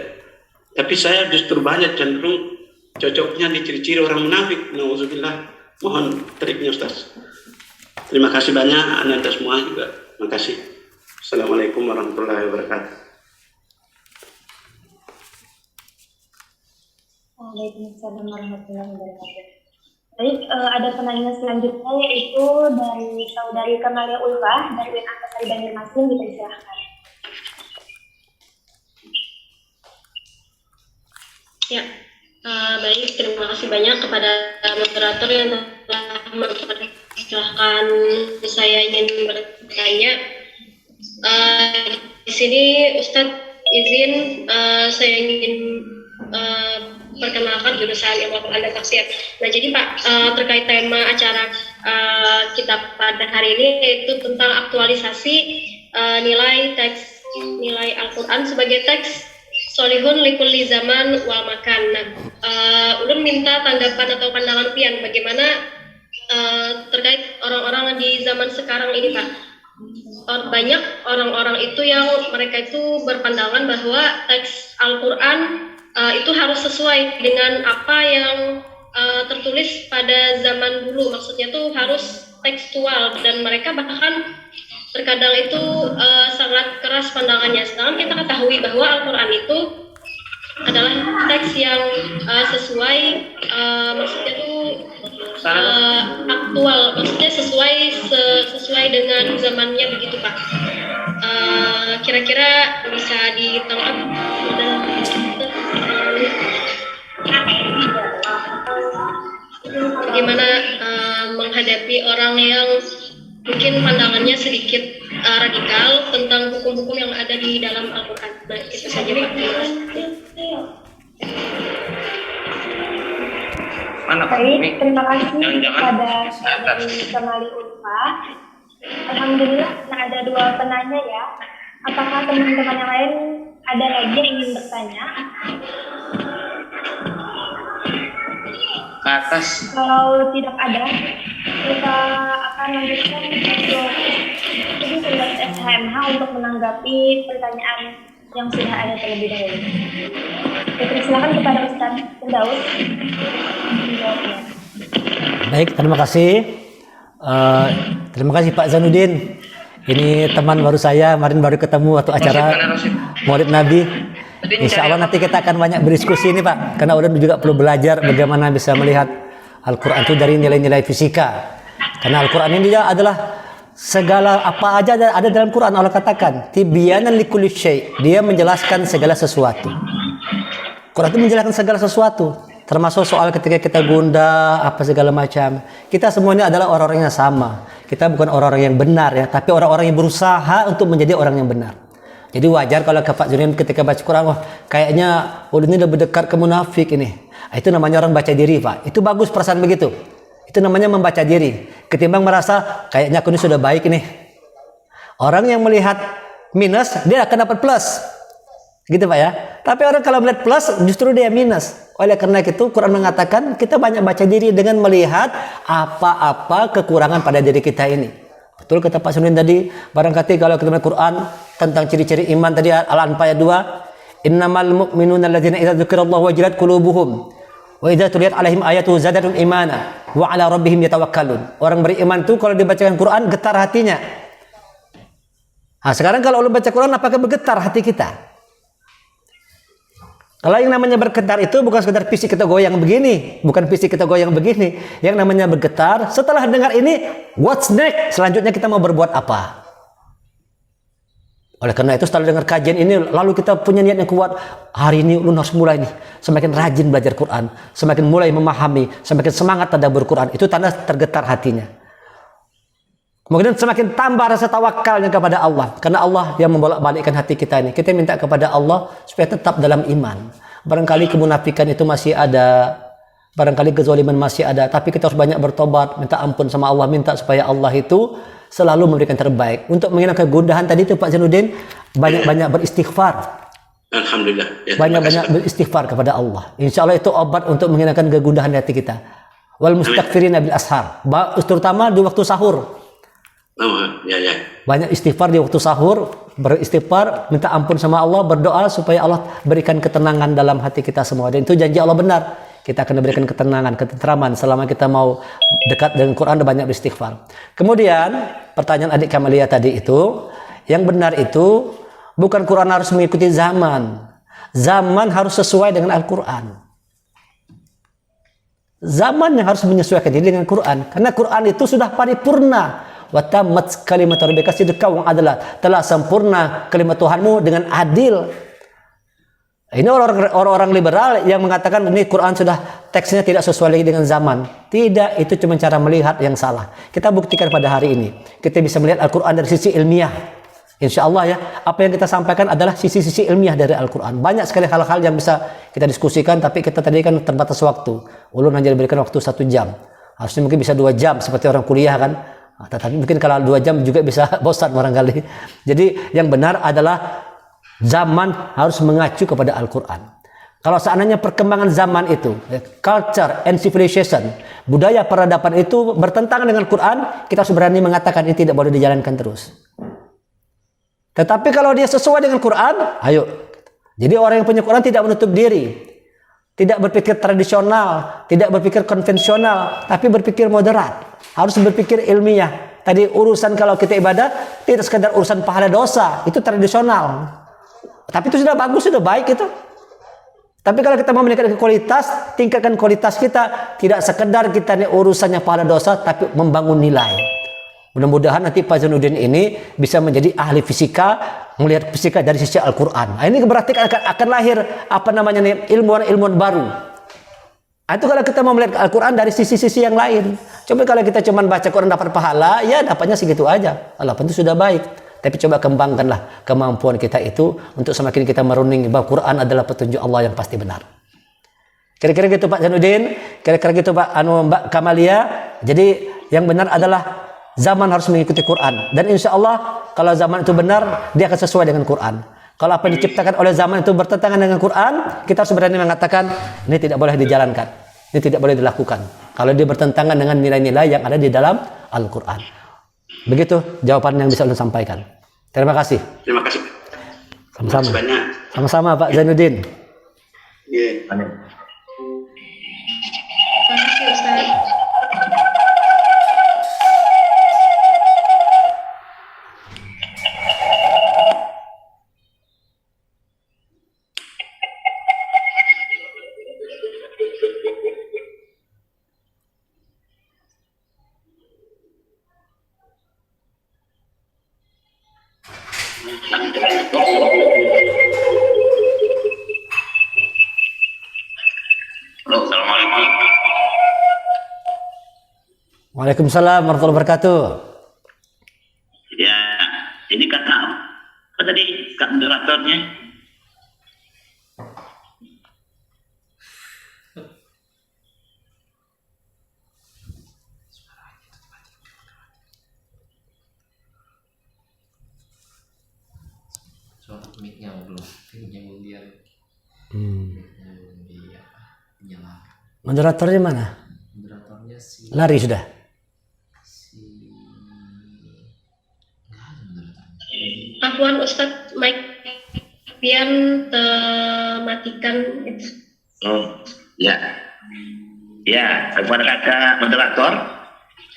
Tapi saya justru banyak cenderung cocoknya di ciri-ciri orang munafik. Nauzubillah. Mohon triknya Ustaz. Terima kasih banyak Anda semua juga. Terima kasih. Assalamualaikum warahmatullahi wabarakatuh. Waalaikumsalam warahmatullahi wabarakatuh. Baik, ada penanya selanjutnya yaitu dari saudari Kamalia Ulfah dari UN Antasari Banjarmasin, kita silahkan. Ya, baik, terima kasih banyak kepada moderator yang telah mempersilahkan saya ingin bertanya. Di sini Ustadz izin saya ingin perkenalkan jurusan Ilmu Al-Quran dan Tafsir. Nah, jadi Pak, terkait tema acara kita pada hari ini yaitu tentang aktualisasi nilai Al-Quran sebagai teks solihun likulli zaman wal makan. Nah, ulun minta tanggapan atau pandangan pian bagaimana terkait orang-orang di zaman sekarang ini, Pak. Banyak orang-orang itu yang mereka itu berpandangan bahwa teks Al-Quran itu harus sesuai dengan apa yang tertulis pada zaman dulu. Maksudnya tuh harus tekstual, dan mereka bahkan terkadang itu sangat keras pandangannya. Sedangkan kita ketahui bahwa Al-Quran itu adalah teks yang sesuai, maksudnya tuh aktual, maksudnya sesuai dengan zamannya begitu, Pak. Kira-kira bisa ditangkap dan bagaimana menghadapi orang yang mungkin pandangannya sedikit radikal tentang hukum-hukum yang ada di dalam Al-Quran. Nah, itu saja, Pak. Baik, terima kasih kepada Kamalia Ulfah. Alhamdulillah, ada 2 penanya ya. Apakah teman-teman yang lain ada lagi yang ingin bertanya? Ke atas. Kalau tidak ada, kita akan lanjutkan ke tugas SHMH untuk menanggapi pertanyaan yang sudah ada terlebih dahulu. Oke, silakan kepada Ustaz Firdaus. Baik, terima kasih. Terima kasih Pak Zainuddin. Ini teman baru saya, kemarin baru ketemu waktu acara Maulid Nabi. Insya Allah nanti kita akan banyak berdiskusi ini Pak, karena Ulun juga perlu belajar bagaimana bisa melihat Al-Quran itu dari nilai-nilai fisika. Karena Al-Quran ini dia adalah segala apa aja ada dalam Quran. Allah katakan tibyanan likulli syai', dia menjelaskan segala sesuatu. Quran itu menjelaskan segala sesuatu, termasuk soal ketika kita gundah apa segala macam. Kita semuanya adalah orang-orang yang sama. Kita bukan orang-orang yang benar ya, tapi orang-orang yang berusaha untuk menjadi orang yang benar. Jadi wajar kalau Pak Junin ketika baca Quran, wah kayaknya ini lebih dekat ke munafik ini. Itu namanya orang baca diri, Pak. Itu bagus perasaan begitu. Itu namanya membaca diri. Ketimbang merasa kayaknya aku ini sudah baik nih. Orang yang melihat minus, dia akan dapat plus. Gitu Pak ya. Tapi orang kalau melihat plus, justru dia minus. Oleh karena itu Quran mengatakan kita banyak baca diri dengan melihat apa-apa kekurangan pada diri kita ini. Betul kata Pak Sunin tadi, barangkali kalau kita melihat Quran tentang ciri-ciri iman tadi Al-Anfal ayat 2, innamal mu'minuna alladzina idza dzukirallahu wajilat qulubuhum wa idza tuliyat alaihim ayatuhu zadatuhum imana wa ala rabbihim yatawakkalun. Orang beriman itu kalau dibacakan Quran getar hatinya. Nah, sekarang kalau lu baca Quran apakah bergetar hati kita? Kalau yang namanya bergetar itu bukan sekedar fisik kita goyang begini, bukan fisik kita goyang begini. Yang namanya bergetar, setelah dengar ini, what's next? Selanjutnya kita mau berbuat apa? Oleh karena itu setelah dengar kajian ini, lalu kita punya niat yang kuat. Hari ini lu harus mulai nih, semakin rajin belajar Quran, semakin mulai memahami, semakin semangat tadabbur Quran. Itu tanda tergetar hatinya. Kemudian semakin tambah rasa tawakalnya kepada Allah. Karena Allah yang membolak-balikkan hati kita ini. Kita minta kepada Allah supaya tetap dalam iman. Barangkali kemunafikan itu masih ada. Barangkali kezaliman masih ada. Tapi kita harus banyak bertobat. Minta ampun sama Allah. Minta supaya Allah itu selalu memberikan terbaik. Untuk menghilangkan kegundahan tadi itu Pak Zainuddin. Banyak-banyak beristighfar. Alhamdulillah. Ya, banyak-banyak beristighfar kepada Allah. Insya Allah itu obat untuk menghilangkan kegundahan hati kita. Wal mustaghfirina bil ashar. Terutama di waktu sahur. Oh, ya. Banyak istighfar di waktu sahur, beristighfar, minta ampun sama Allah, berdoa supaya Allah berikan ketenangan dalam hati kita semua. Dan itu janji Allah benar. Kita akan diberikan ketenangan, ketenteraman selama kita mau dekat dengan Quran dan banyak beristighfar. Kemudian pertanyaan adik Kamalia tadi itu, yang benar itu bukan Quran harus mengikuti zaman. Zaman harus sesuai dengan Al-Quran. Zaman yang harus menyesuaikan diri dengan Quran. Karena Quran itu sudah paripurna. Wa tammat kalimatu rabbika sidqan wa adla. Telah sempurna kalimat Tuhanmu dengan adil. Ini orang-orang liberal yang mengatakan ini Quran sudah teksnya tidak sesuai lagi dengan zaman. Tidak, itu cuma cara melihat yang salah. Kita buktikan pada hari ini. Kita bisa melihat Al-Quran dari sisi ilmiah. Insya Allah ya, apa yang kita sampaikan adalah sisi-sisi ilmiah dari Al-Quran. Banyak sekali hal-hal yang bisa kita diskusikan, tapi kita tadi kan terbatas waktu. Ulun hanya diberikan waktu 1 jam. Harusnya mungkin bisa 2 jam, seperti orang kuliah kan. Tetapi mungkin kalau 2 jam juga bisa bosan barangkali. Jadi yang benar adalah zaman harus mengacu kepada Al-Quran. Kalau seandainya perkembangan zaman itu, culture and civilization, budaya peradaban itu bertentangan dengan Quran, kita harus berani mengatakan ini tidak boleh dijalankan terus. Tetapi kalau dia sesuai dengan Quran, ayo. Jadi orang yang punya Quran tidak menutup diri. Tidak berpikir tradisional, tidak berpikir konvensional, tapi berpikir moderat. Harus berpikir ilmiah. Tadi urusan kalau kita ibadah, tidak sekedar urusan pahala dosa, itu tradisional. Tapi itu sudah bagus, sudah baik itu. Tapi kalau kita mau meningkatkan kualitas, tingkatkan kualitas kita, tidak sekedar kita ini urusannya pahala dosa, tapi membangun nilai. Mudah-mudahan nanti Pak Zainuddin ini bisa menjadi ahli fisika, melihat fisika dari sisi Al-Quran. Nah, ini berarti akan lahir ilmuwan-ilmuwan baru. Itu kalau kita mau melihat Al-Quran dari sisi-sisi yang lain. Coba kalau kita cuma baca Quran dapat pahala, ya dapatnya segitu aja. Allah itu sudah baik. Tapi coba kembangkanlah kemampuan kita itu untuk semakin kita merunding bahwa Quran adalah petunjuk Allah yang pasti benar. Kira-kira gitu Pak Zainuddin, kira-kira gitu Pak Mbak Kamalia. Jadi yang benar adalah zaman harus mengikuti Quran. Dan insya Allah kalau zaman itu benar, dia akan sesuai dengan Quran. Kalau apa yang diciptakan oleh zaman itu bertentangan dengan Quran, kita harus berani mengatakan ini tidak boleh dijalankan, ini tidak boleh dilakukan. Kalau dia bertentangan dengan nilai-nilai yang ada di dalam Al-Quran. Begitu jawaban yang bisa saya sampaikan. Terima kasih. Terima kasih. Sama-sama. Banyak. Sama-sama Pak Zainuddin. Iya. Terima kasih Ustaz. Waalaikumsalam warahmatullahi wabarakatuh. Ya, ini karena apa tadi Kak moderatornya? Suatu mic-nya belum, yang dia nyalakan. Moderatornya mana? Moderatornya si Lari sudah. Afwan Ustadz, mic Pian matikan itu. Oh, ya. Ya, kepada kakak moderator.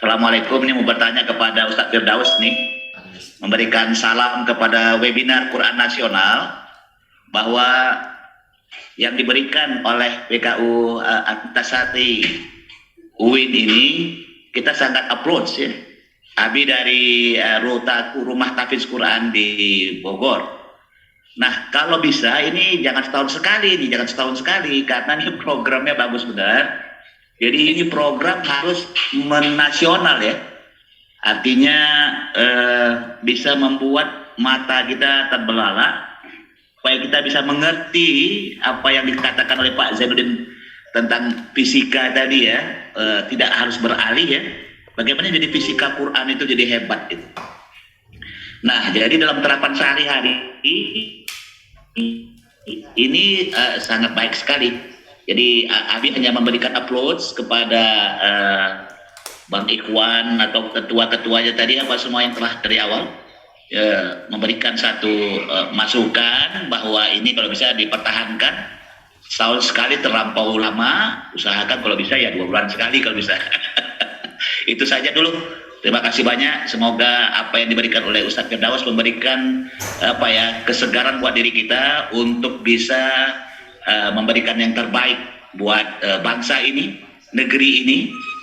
Assalamualaikum, ini mau bertanya kepada Ustadz Firdaus nih. Memberikan salam kepada webinar Quran Nasional bahwa yang diberikan oleh PKU Antasari UIN ini kita sangat approach ya. Abi dari rumah tahfidz Quran di Bogor. Nah, kalau bisa ini jangan setahun sekali karena ini programnya bagus benar. Jadi ini program harus menasional ya. Artinya bisa membuat mata kita terbelalak supaya kita bisa mengerti apa yang dikatakan oleh Pak Zainuddin tentang fisika tadi ya. Tidak harus beralih ya. Bagaimana jadi fisika Quran itu jadi hebat itu. Nah, jadi dalam terapan sehari-hari ini sangat baik sekali. Jadi Abi hanya memberikan approach kepada Bang Ikhwan atau ketua-ketuanya tadi apa semua yang telah dari awal. memberikan satu masukan bahwa ini kalau bisa dipertahankan setahun sekali terlampau lama, usahakan kalau bisa ya 2 bulan sekali kalau bisa. Itu saja dulu. Terima kasih banyak. Semoga apa yang diberikan oleh Ustadz Firdaus memberikan kesegaran buat diri kita untuk bisa memberikan yang terbaik buat bangsa ini, negeri ini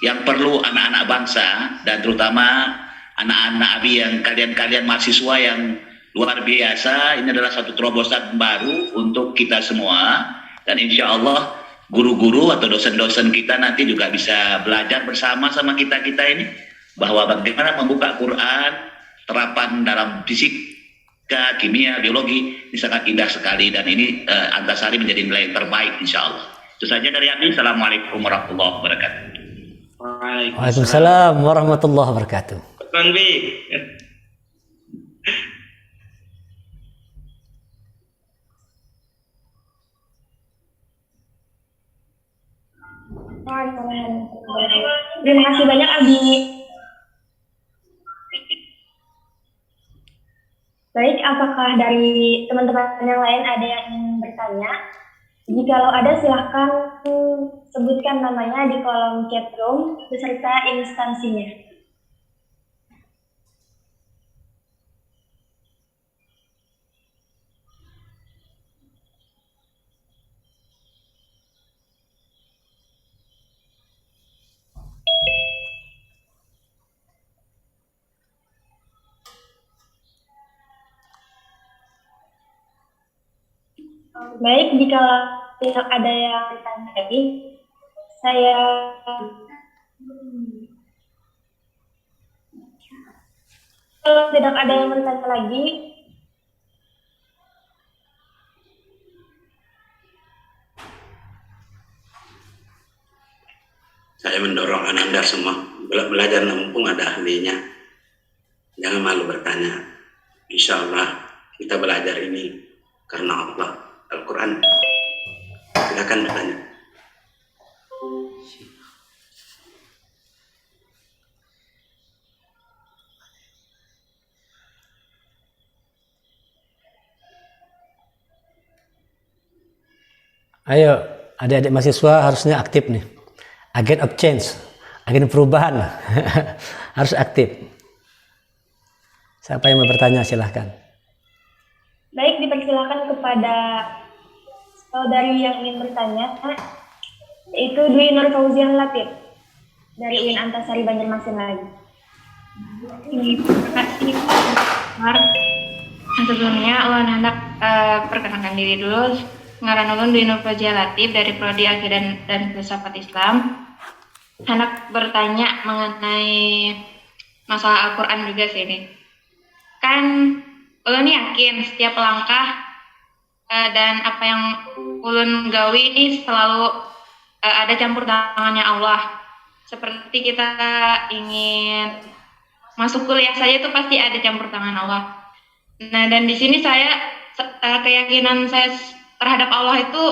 yang perlu anak-anak bangsa dan terutama anak-anak Abi yang kalian mahasiswa yang luar biasa. Ini adalah satu terobosan baru untuk kita semua dan insya Allah guru-guru atau dosen-dosen kita nanti juga bisa belajar bersama sama kita-kita ini bahwa bagaimana membuka Quran, terapan dalam fisika, kimia, biologi ini sangat indah sekali dan ini Antasari menjadi nilai yang terbaik insya Allah. Itu saja dari Abi. Assalamualaikum warahmatullahi wabarakatuh. Waalaikumsalam warahmatullahi wabarakatuh. Tuan B. Terima kasih banyak Abi. Baik, apakah dari teman-teman yang lain ada yang ingin bertanya? Jikalau ada silahkan sebutkan namanya di kolom chat room beserta instansinya. Baik, jika tidak ada yang bertanya lagi, saya kalau tidak ada yang bertanya lagi, saya mendorong Anda semua belajar mumpung ada ahlinya. Jangan malu bertanya. Insya Allah kita belajar ini karena Allah. Al-Quran. Silakan bertanya. Ayo, adik-adik mahasiswa harusnya aktif nih. Agent of change, agen perubahan. Harus aktif. Siapa yang mau bertanya silahkan. baik dipersilakan kepada saudari yang ingin bertanya, yaitu Dwi Nur Fauzian Latif dari UIN Antasari Banjarmasin lagi. Terima kasih Mar. Sebelumnya ulun hendak perkenalkan diri dulu. Ngaran ulun Dwi Nur Fauzian Latif dari Prodi Akidah dan Filsafat Islam. Hendak bertanya mengenai masalah Al-Quran juga sih ini. Kan ulun yakin setiap langkah dan apa yang ulun gawi ini selalu ada campur tangannya Allah. Seperti kita ingin masuk kuliah saja itu pasti ada campur tangan Allah. Nah, dan di sini saya keyakinan saya terhadap Allah itu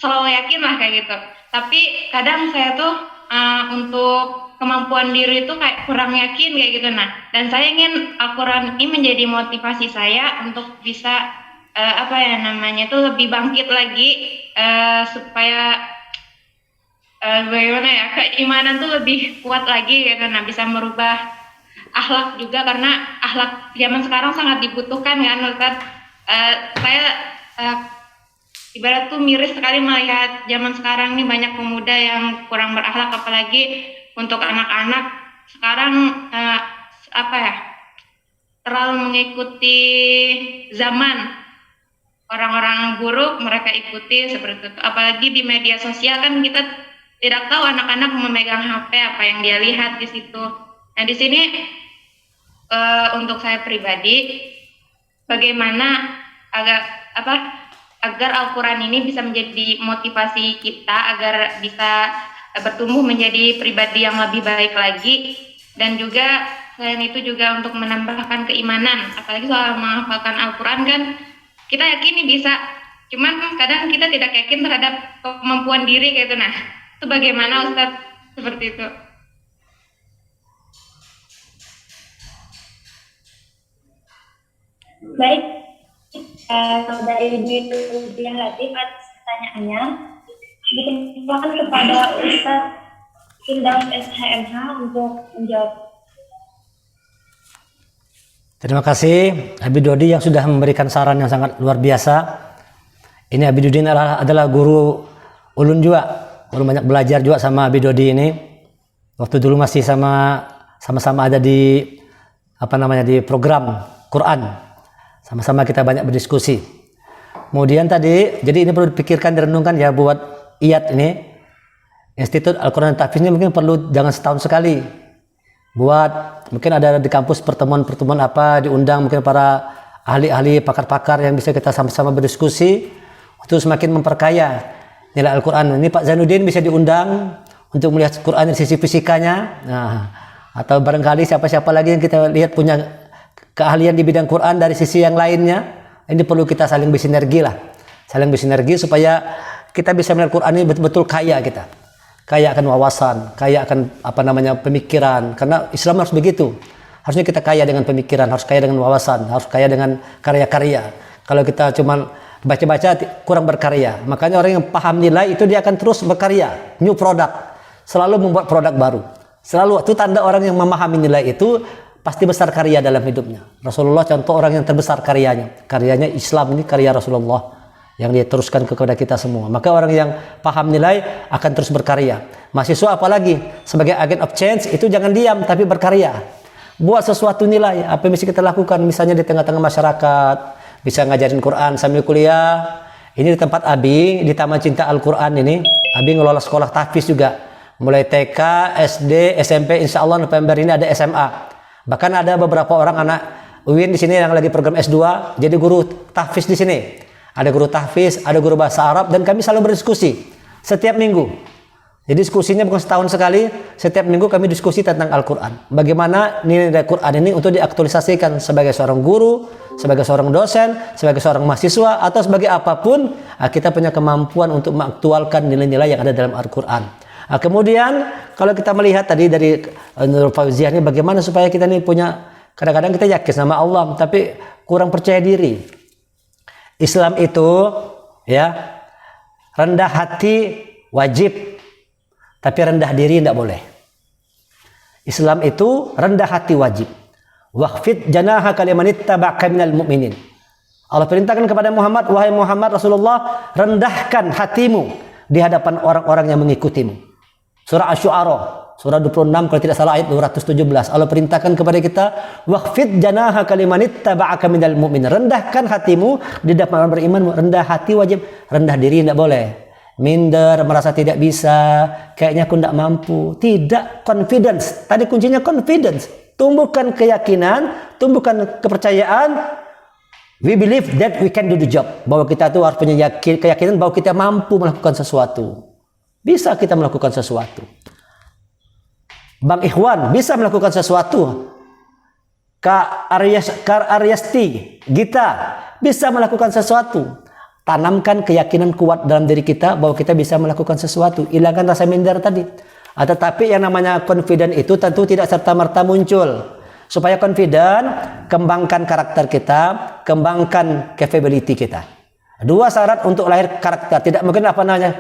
selalu yakin lah kayak gitu. Tapi kadang saya tuh untuk kemampuan diri itu kayak kurang yakin kayak gitu. Nah, dan saya ingin Al-Quran ini menjadi motivasi saya untuk bisa itu lebih bangkit lagi supaya bagaimana ya, keimanan tuh lebih kuat lagi gitu. Nah, bisa merubah akhlak juga karena akhlak zaman sekarang sangat dibutuhkan kan Ustaz. Saya ibarat tuh miris sekali melihat zaman sekarang ini banyak pemuda yang kurang berakhlak, apalagi untuk anak-anak sekarang terlalu mengikuti zaman. Orang-orang buruk mereka ikuti seperti itu. Apalagi di media sosial kan kita tidak tahu anak-anak memegang HP apa yang dia lihat di situ. Nah, di sini untuk saya pribadi bagaimana agar Al-Quran ini bisa menjadi motivasi kita agar bisa bertumbuh menjadi pribadi yang lebih baik lagi, dan juga selain itu juga untuk menambahkan keimanan. Apalagi soal menghafalkan Al-Quran kan kita yakin nih bisa, cuman kadang kita tidak yakin terhadap kemampuan diri kayak itu. Nah, itu bagaimana Ustadz seperti itu? Baik, dari Dwi Latif atas pertanyaannya. Dipersilakan kepada Ustadz Firdaus SHMH untuk menjawab. Terima kasih Abi Dodi yang sudah memberikan saran yang sangat luar biasa. Ini Abi Dodi adalah guru ulun juga. Ulun banyak belajar juga sama Abi Dodi ini. Waktu dulu masih sama-sama ada di di program Quran. Sama-sama kita banyak berdiskusi. Kemudian tadi, jadi ini perlu dipikirkan, direnungkan ya buat IAT ini, Institut Al-Quran dan Tahfiz ini mungkin perlu jangan setahun sekali. Buat mungkin ada di kampus pertemuan-pertemuan diundang mungkin para ahli-ahli, pakar-pakar yang bisa kita sama-sama berdiskusi untuk semakin memperkaya nilai Al-Quran. Ini Pak Zainuddin bisa diundang untuk melihat Quran dari sisi fisikanya. Nah, atau barangkali siapa-siapa lagi yang kita lihat punya keahlian di bidang Quran dari sisi yang lainnya. Ini perlu kita saling bersinergi lah. Saling bersinergi supaya kita bisa melihat Quran ini betul-betul kaya kita. Kaya akan wawasan, kaya akan pemikiran. Karena Islam harus begitu. Harusnya kita kaya dengan pemikiran, harus kaya dengan wawasan, harus kaya dengan karya-karya. Kalau kita cuma baca-baca kurang berkarya. Makanya orang yang paham nilai itu dia akan terus berkarya, new product. Selalu membuat produk baru. Selalu itu tanda orang yang memahami nilai itu pasti besar karya dalam hidupnya. Rasulullah contoh orang yang terbesar karyanya. Karyanya Islam ini karya Rasulullah yang dia teruskan kepada kita semua. Maka orang yang paham nilai akan terus berkarya. Mahasiswa apalagi sebagai agent of change itu jangan diam tapi berkarya. Buat sesuatu nilai apa yang bisa kita lakukan, misalnya di tengah-tengah masyarakat, bisa ngajarin Quran sambil kuliah. Ini di tempat Abi, di Taman Cinta Al-Quran ini, Abi ngelola sekolah tahfiz juga. Mulai TK, SD, SMP, insya Allah November ini ada SMA. Bahkan ada beberapa orang anak UIN di sini yang lagi program S2 jadi guru tahfiz di sini. Ada guru tahfiz, ada guru bahasa Arab, dan kami selalu berdiskusi setiap minggu. Jadi diskusinya bukan setahun sekali, setiap minggu kami diskusi tentang Al-Quran. Bagaimana nilai Quran ini untuk diaktualisasikan sebagai seorang guru, sebagai seorang dosen, sebagai seorang mahasiswa, atau sebagai apapun, kita punya kemampuan untuk mengaktualkan nilai-nilai yang ada dalam Al-Quran. Kemudian kalau kita melihat tadi dari Nurul Fauziah ini, bagaimana supaya kita ini punya, kadang-kadang kita yakin sama Allah, tapi kurang percaya diri. Islam itu ya rendah hati wajib, tapi rendah diri tidak boleh. Islam itu rendah hati wajib. Waqfid janahaka liman ittaba'aka minal mu'minin. Allah perintahkan kepada Muhammad, wahai Muhammad Rasulullah, rendahkan hatimu di hadapan orang-orang yang mengikutimu. Surah Asy-Syu'ara, surah 26 kalau tidak salah ayat 217. Allah perintahkan kepada kita, waqfid janahaka liman ittaba'aka minal mu'minin. Rendahkan hatimu di hadapan orang beriman. Rendah hati wajib, rendah diri tidak boleh. Minder, merasa tidak bisa, kayaknya aku tidak mampu. Tidak, confidence. Tadi kuncinya confidence. Tumbuhkan keyakinan, tumbuhkan kepercayaan. We believe that we can do the job. Bahwa kita itu harus punya keyakinan bahwa kita mampu melakukan sesuatu. Bisa kita melakukan sesuatu. Bang Ikhwan bisa melakukan sesuatu. Kak Aryasti, Gita bisa melakukan sesuatu. Tanamkan keyakinan kuat dalam diri kita bahwa kita bisa melakukan sesuatu. Hilangkan rasa minder tadi. Tetapi yang namanya confident itu tentu tidak serta-merta muncul. Supaya confident, kembangkan karakter kita, kembangkan capability kita. Dua syarat untuk lahir karakter. Tidak mungkin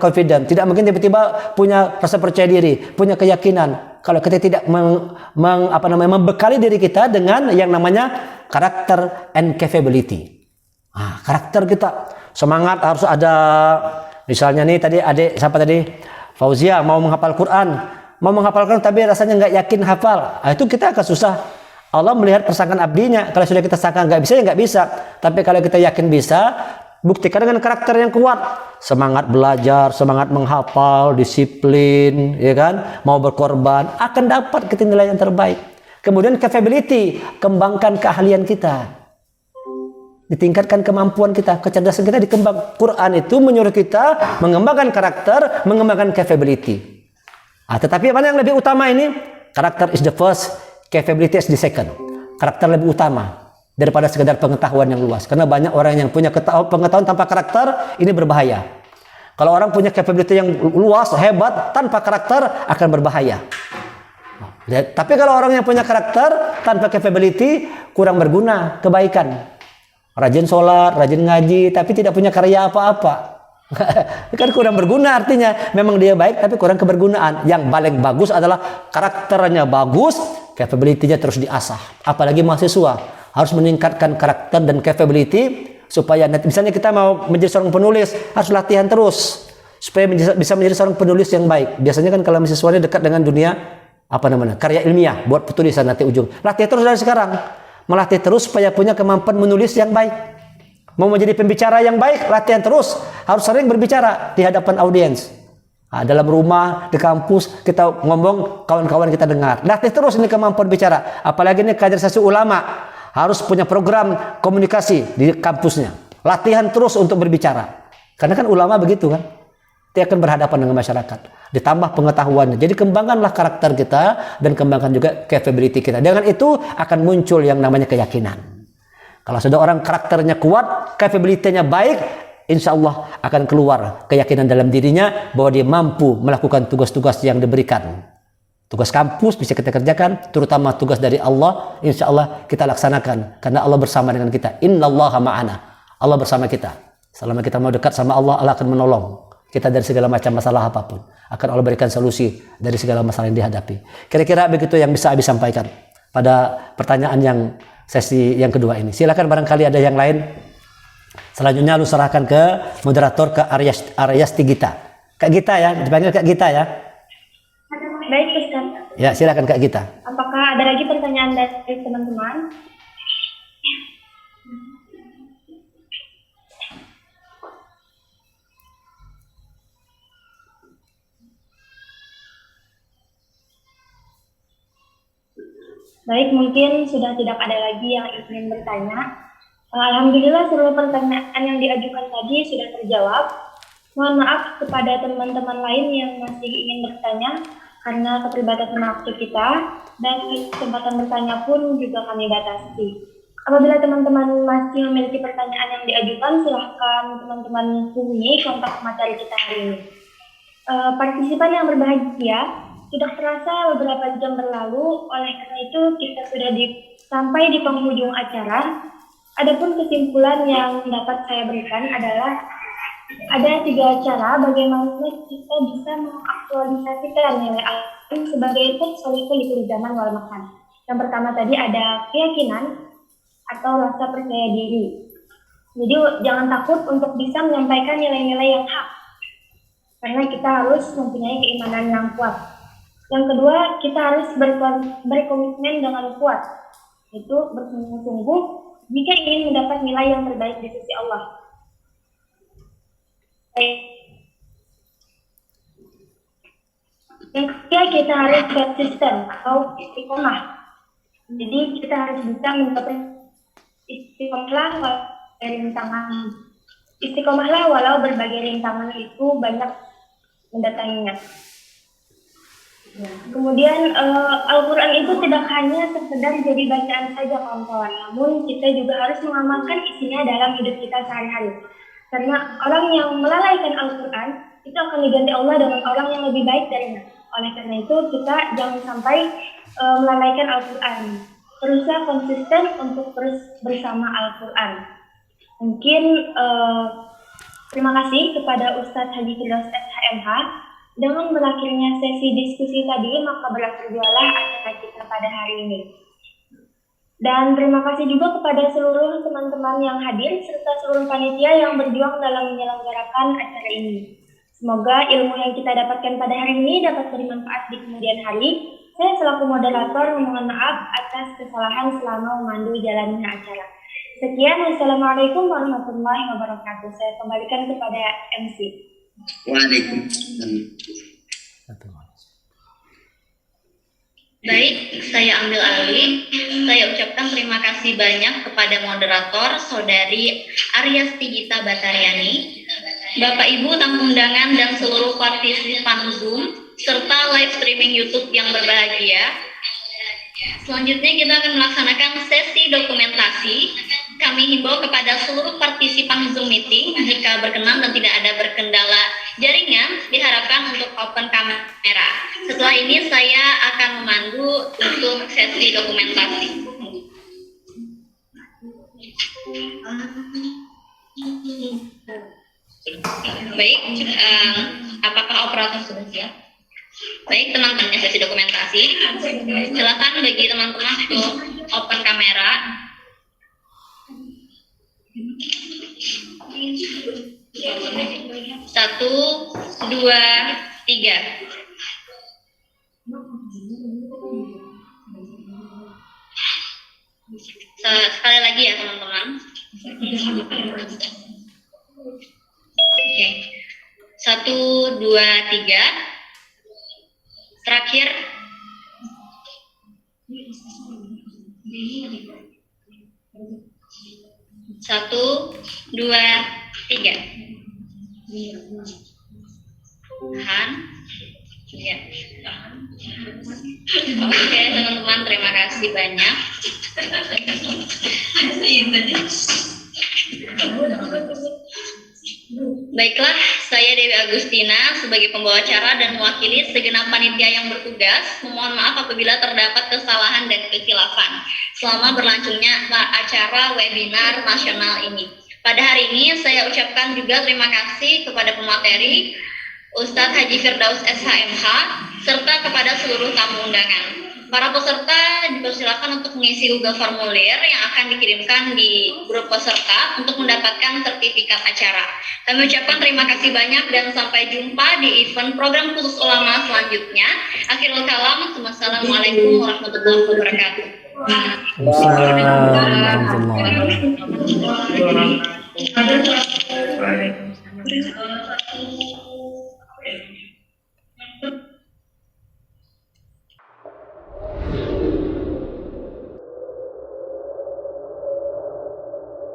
confident. Tidak mungkin tiba-tiba punya rasa percaya diri, punya keyakinan. Kalau kita tidak membekali diri kita dengan yang namanya karakter and capability. Karakter kita, semangat harus ada. Misalnya nih tadi adik siapa tadi? Fauzia mau menghafal Quran. Mau menghafal Quran tapi rasanya nggak yakin hafal. Itu kita akan susah. Allah melihat persangkaan abdinya. Kalau sudah kita sangka nggak bisa ya nggak bisa. Tapi kalau kita yakin bisa, buktikan dengan karakter yang kuat, semangat belajar, semangat menghafal, disiplin, ya kan, mau berkorban, akan dapat nilai yang terbaik. Kemudian capability, kembangkan keahlian kita, ditingkatkan kemampuan kita, kecerdasan kita dikembang. Quran itu menyuruh kita mengembangkan karakter, mengembangkan capability. Tetapi mana yang lebih utama ini? Karakter is the first, capability is the second. Karakter lebih utama daripada sekedar pengetahuan yang luas. Karena banyak orang yang punya pengetahuan tanpa karakter, ini berbahaya. Kalau orang punya capability yang luas, hebat, tanpa karakter, akan berbahaya. Tapi kalau orang yang punya karakter, tanpa capability, kurang berguna, kebaikan. rajin sholat, rajin ngaji, tapi tidak punya karya apa-apa. Kan kurang berguna, artinya memang dia baik tapi kurang kebergunaan. Yang paling bagus adalah karakternya bagus, capability-nya terus diasah. Apalagi mahasiswa harus meningkatkan karakter dan capability supaya nanti misalnya kita mau menjadi seorang penulis, harus latihan terus supaya bisa menjadi seorang penulis yang baik. Biasanya kan kalau mahasiswanya dekat dengan dunia karya ilmiah, buat penulisan nanti ujung. Latih terus dari sekarang. Melatih terus supaya punya kemampuan menulis yang baik. Mau menjadi pembicara yang baik, latihan terus. Harus sering berbicara di hadapan audiens. Dalam rumah, di kampus, kita ngomong, kawan-kawan kita dengar. Latih terus ini kemampuan bicara. Apalagi ini kaderisasi ulama. Harus punya program komunikasi di kampusnya. Latihan terus untuk berbicara. Karena kan ulama begitu kan. Dia akan berhadapan dengan masyarakat. Ditambah pengetahuannya. Jadi kembangkanlah karakter kita dan kembangkan juga capability kita. Dengan itu akan muncul yang namanya keyakinan. Kalau sudah orang karakternya kuat, capability-nya baik, insya Allah akan keluar keyakinan dalam dirinya bahwa dia mampu melakukan tugas-tugas yang diberikan. Tugas kampus bisa kita kerjakan, terutama tugas dari Allah, insya Allah kita laksanakan. Karena Allah bersama dengan kita. Innallaha ma'ana. Allah bersama kita. Selama kita mau dekat sama Allah, Allah akan menolong kita dari segala macam masalah apapun. Akan Allah berikan solusi dari segala masalah yang dihadapi. Kira-kira begitu yang bisa Abi sampaikan pada pertanyaan yang sesi yang kedua ini. Silakan barangkali ada yang lain. Selanjutnya lu serahkan ke moderator, ke Aryasti Gita. Kak Gita ya, dipanggil Kak Gita ya. Baik Ustaz. Ya, silakan Kak Gita. Apakah ada lagi pertanyaan dari teman-teman? Baik, mungkin sudah tidak ada lagi yang ingin bertanya. Alhamdulillah seluruh pertanyaan yang diajukan tadi sudah terjawab. Mohon maaf kepada teman-teman lain yang masih ingin bertanya karena keterbatasan waktu kita dan kesempatan bertanya pun juga kami batasi. Apabila teman-teman masih memiliki pertanyaan yang diajukan, silahkan teman-teman hubungi kontak materi kita hari ini. Partisipan yang berbahagia, tidak terasa beberapa jam berlalu, oleh karena itu kita sudah sampai di penghujung acara. Adapun kesimpulan yang dapat saya berikan adalah ada 3 cara bagaimana kita bisa mengaktualisasikan nilai alim sebagai solusi di zaman wal makan. Yang pertama tadi ada keyakinan atau rasa percaya diri. Jadi jangan takut untuk bisa menyampaikan nilai-nilai yang hak, karena kita harus mempunyai keimanan yang kuat. Yang kedua, kita harus berkomitmen dengan kuat, itu bersungguh-sungguh jika ingin mendapat nilai yang terbaik di sisi Allah. Yang ketiga, kita harus konsisten atau istiqomah. Jadi kita harus bisa mencapai istiqomahlah walau berbagai rintangan itu banyak mendatanginya. Kemudian Al-Quran itu tidak hanya sekedar jadi bacaan saja kawan-kawan, namun kita juga harus mengamalkan isinya dalam hidup kita sehari-hari. Karena orang yang melalaikan Al-Quran itu akan diganti Allah dengan orang yang lebih baik darinya. Oleh karena itu kita jangan sampai melalaikan Al-Quran. Teruslah konsisten untuk terus bersama Al-Quran. Mungkin terima kasih kepada Ustadz Haji Firdaus SHMH. Dengan berakhirnya sesi diskusi tadi, maka berakhirlah acara kita pada hari ini. Dan terima kasih juga kepada seluruh teman-teman yang hadir, serta seluruh panitia yang berjuang dalam menyelenggarakan acara ini. Semoga ilmu yang kita dapatkan pada hari ini dapat bermanfaat di kemudian hari. Saya selaku moderator mohon maaf atas kesalahan selama memandu jalannya acara. Sekian, wassalamualaikum warahmatullahi wabarakatuh. Saya kembalikan kepada MC. Waalaikumsalam. Baik, saya ambil alih. Saya ucapkan terima kasih banyak kepada moderator Saudari Aryasti Gita Batariani, Bapak Ibu tamu undangan dan seluruh partisipan Zoom serta live streaming YouTube yang berbahagia. Selanjutnya kita akan melaksanakan sesi dokumentasi. Kami himbau kepada seluruh partisipan Zoom meeting jika berkenan dan tidak ada berkendala jaringan, diharapkan untuk open kamera. Setelah ini saya akan memandu untuk sesi dokumentasi. Baik, apakah operator sudah siap? Baik, teman-teman sesi dokumentasi. Silakan bagi teman-teman untuk open kamera. Satu, dua, tiga. Sekali lagi ya teman-teman. Oke. 1, 2, 3. Terakhir. 1, 2, 3. Tahan. Ya. Oke teman-teman, terima kasih banyak. Baiklah, saya Dewi Agustina sebagai pembawa acara dan mewakili segenap panitia yang bertugas. Memohon maaf apabila terdapat kesalahan dan kekhilafan selama berlangsungnya acara webinar nasional ini. Pada hari ini saya ucapkan juga terima kasih kepada pemateri Ustadz Haji Firdaus SHMH serta kepada seluruh tamu undangan. Para peserta dipersilakan untuk mengisi Google formulir yang akan dikirimkan di grup peserta untuk mendapatkan sertifikat acara. Kami ucapkan terima kasih banyak dan sampai jumpa di event program khusus ulama selanjutnya. Akhirul kalam, wassalamualaikum warahmatullahi wabarakatuh. Assalamualaikum warahmatullahi wabarakatuh.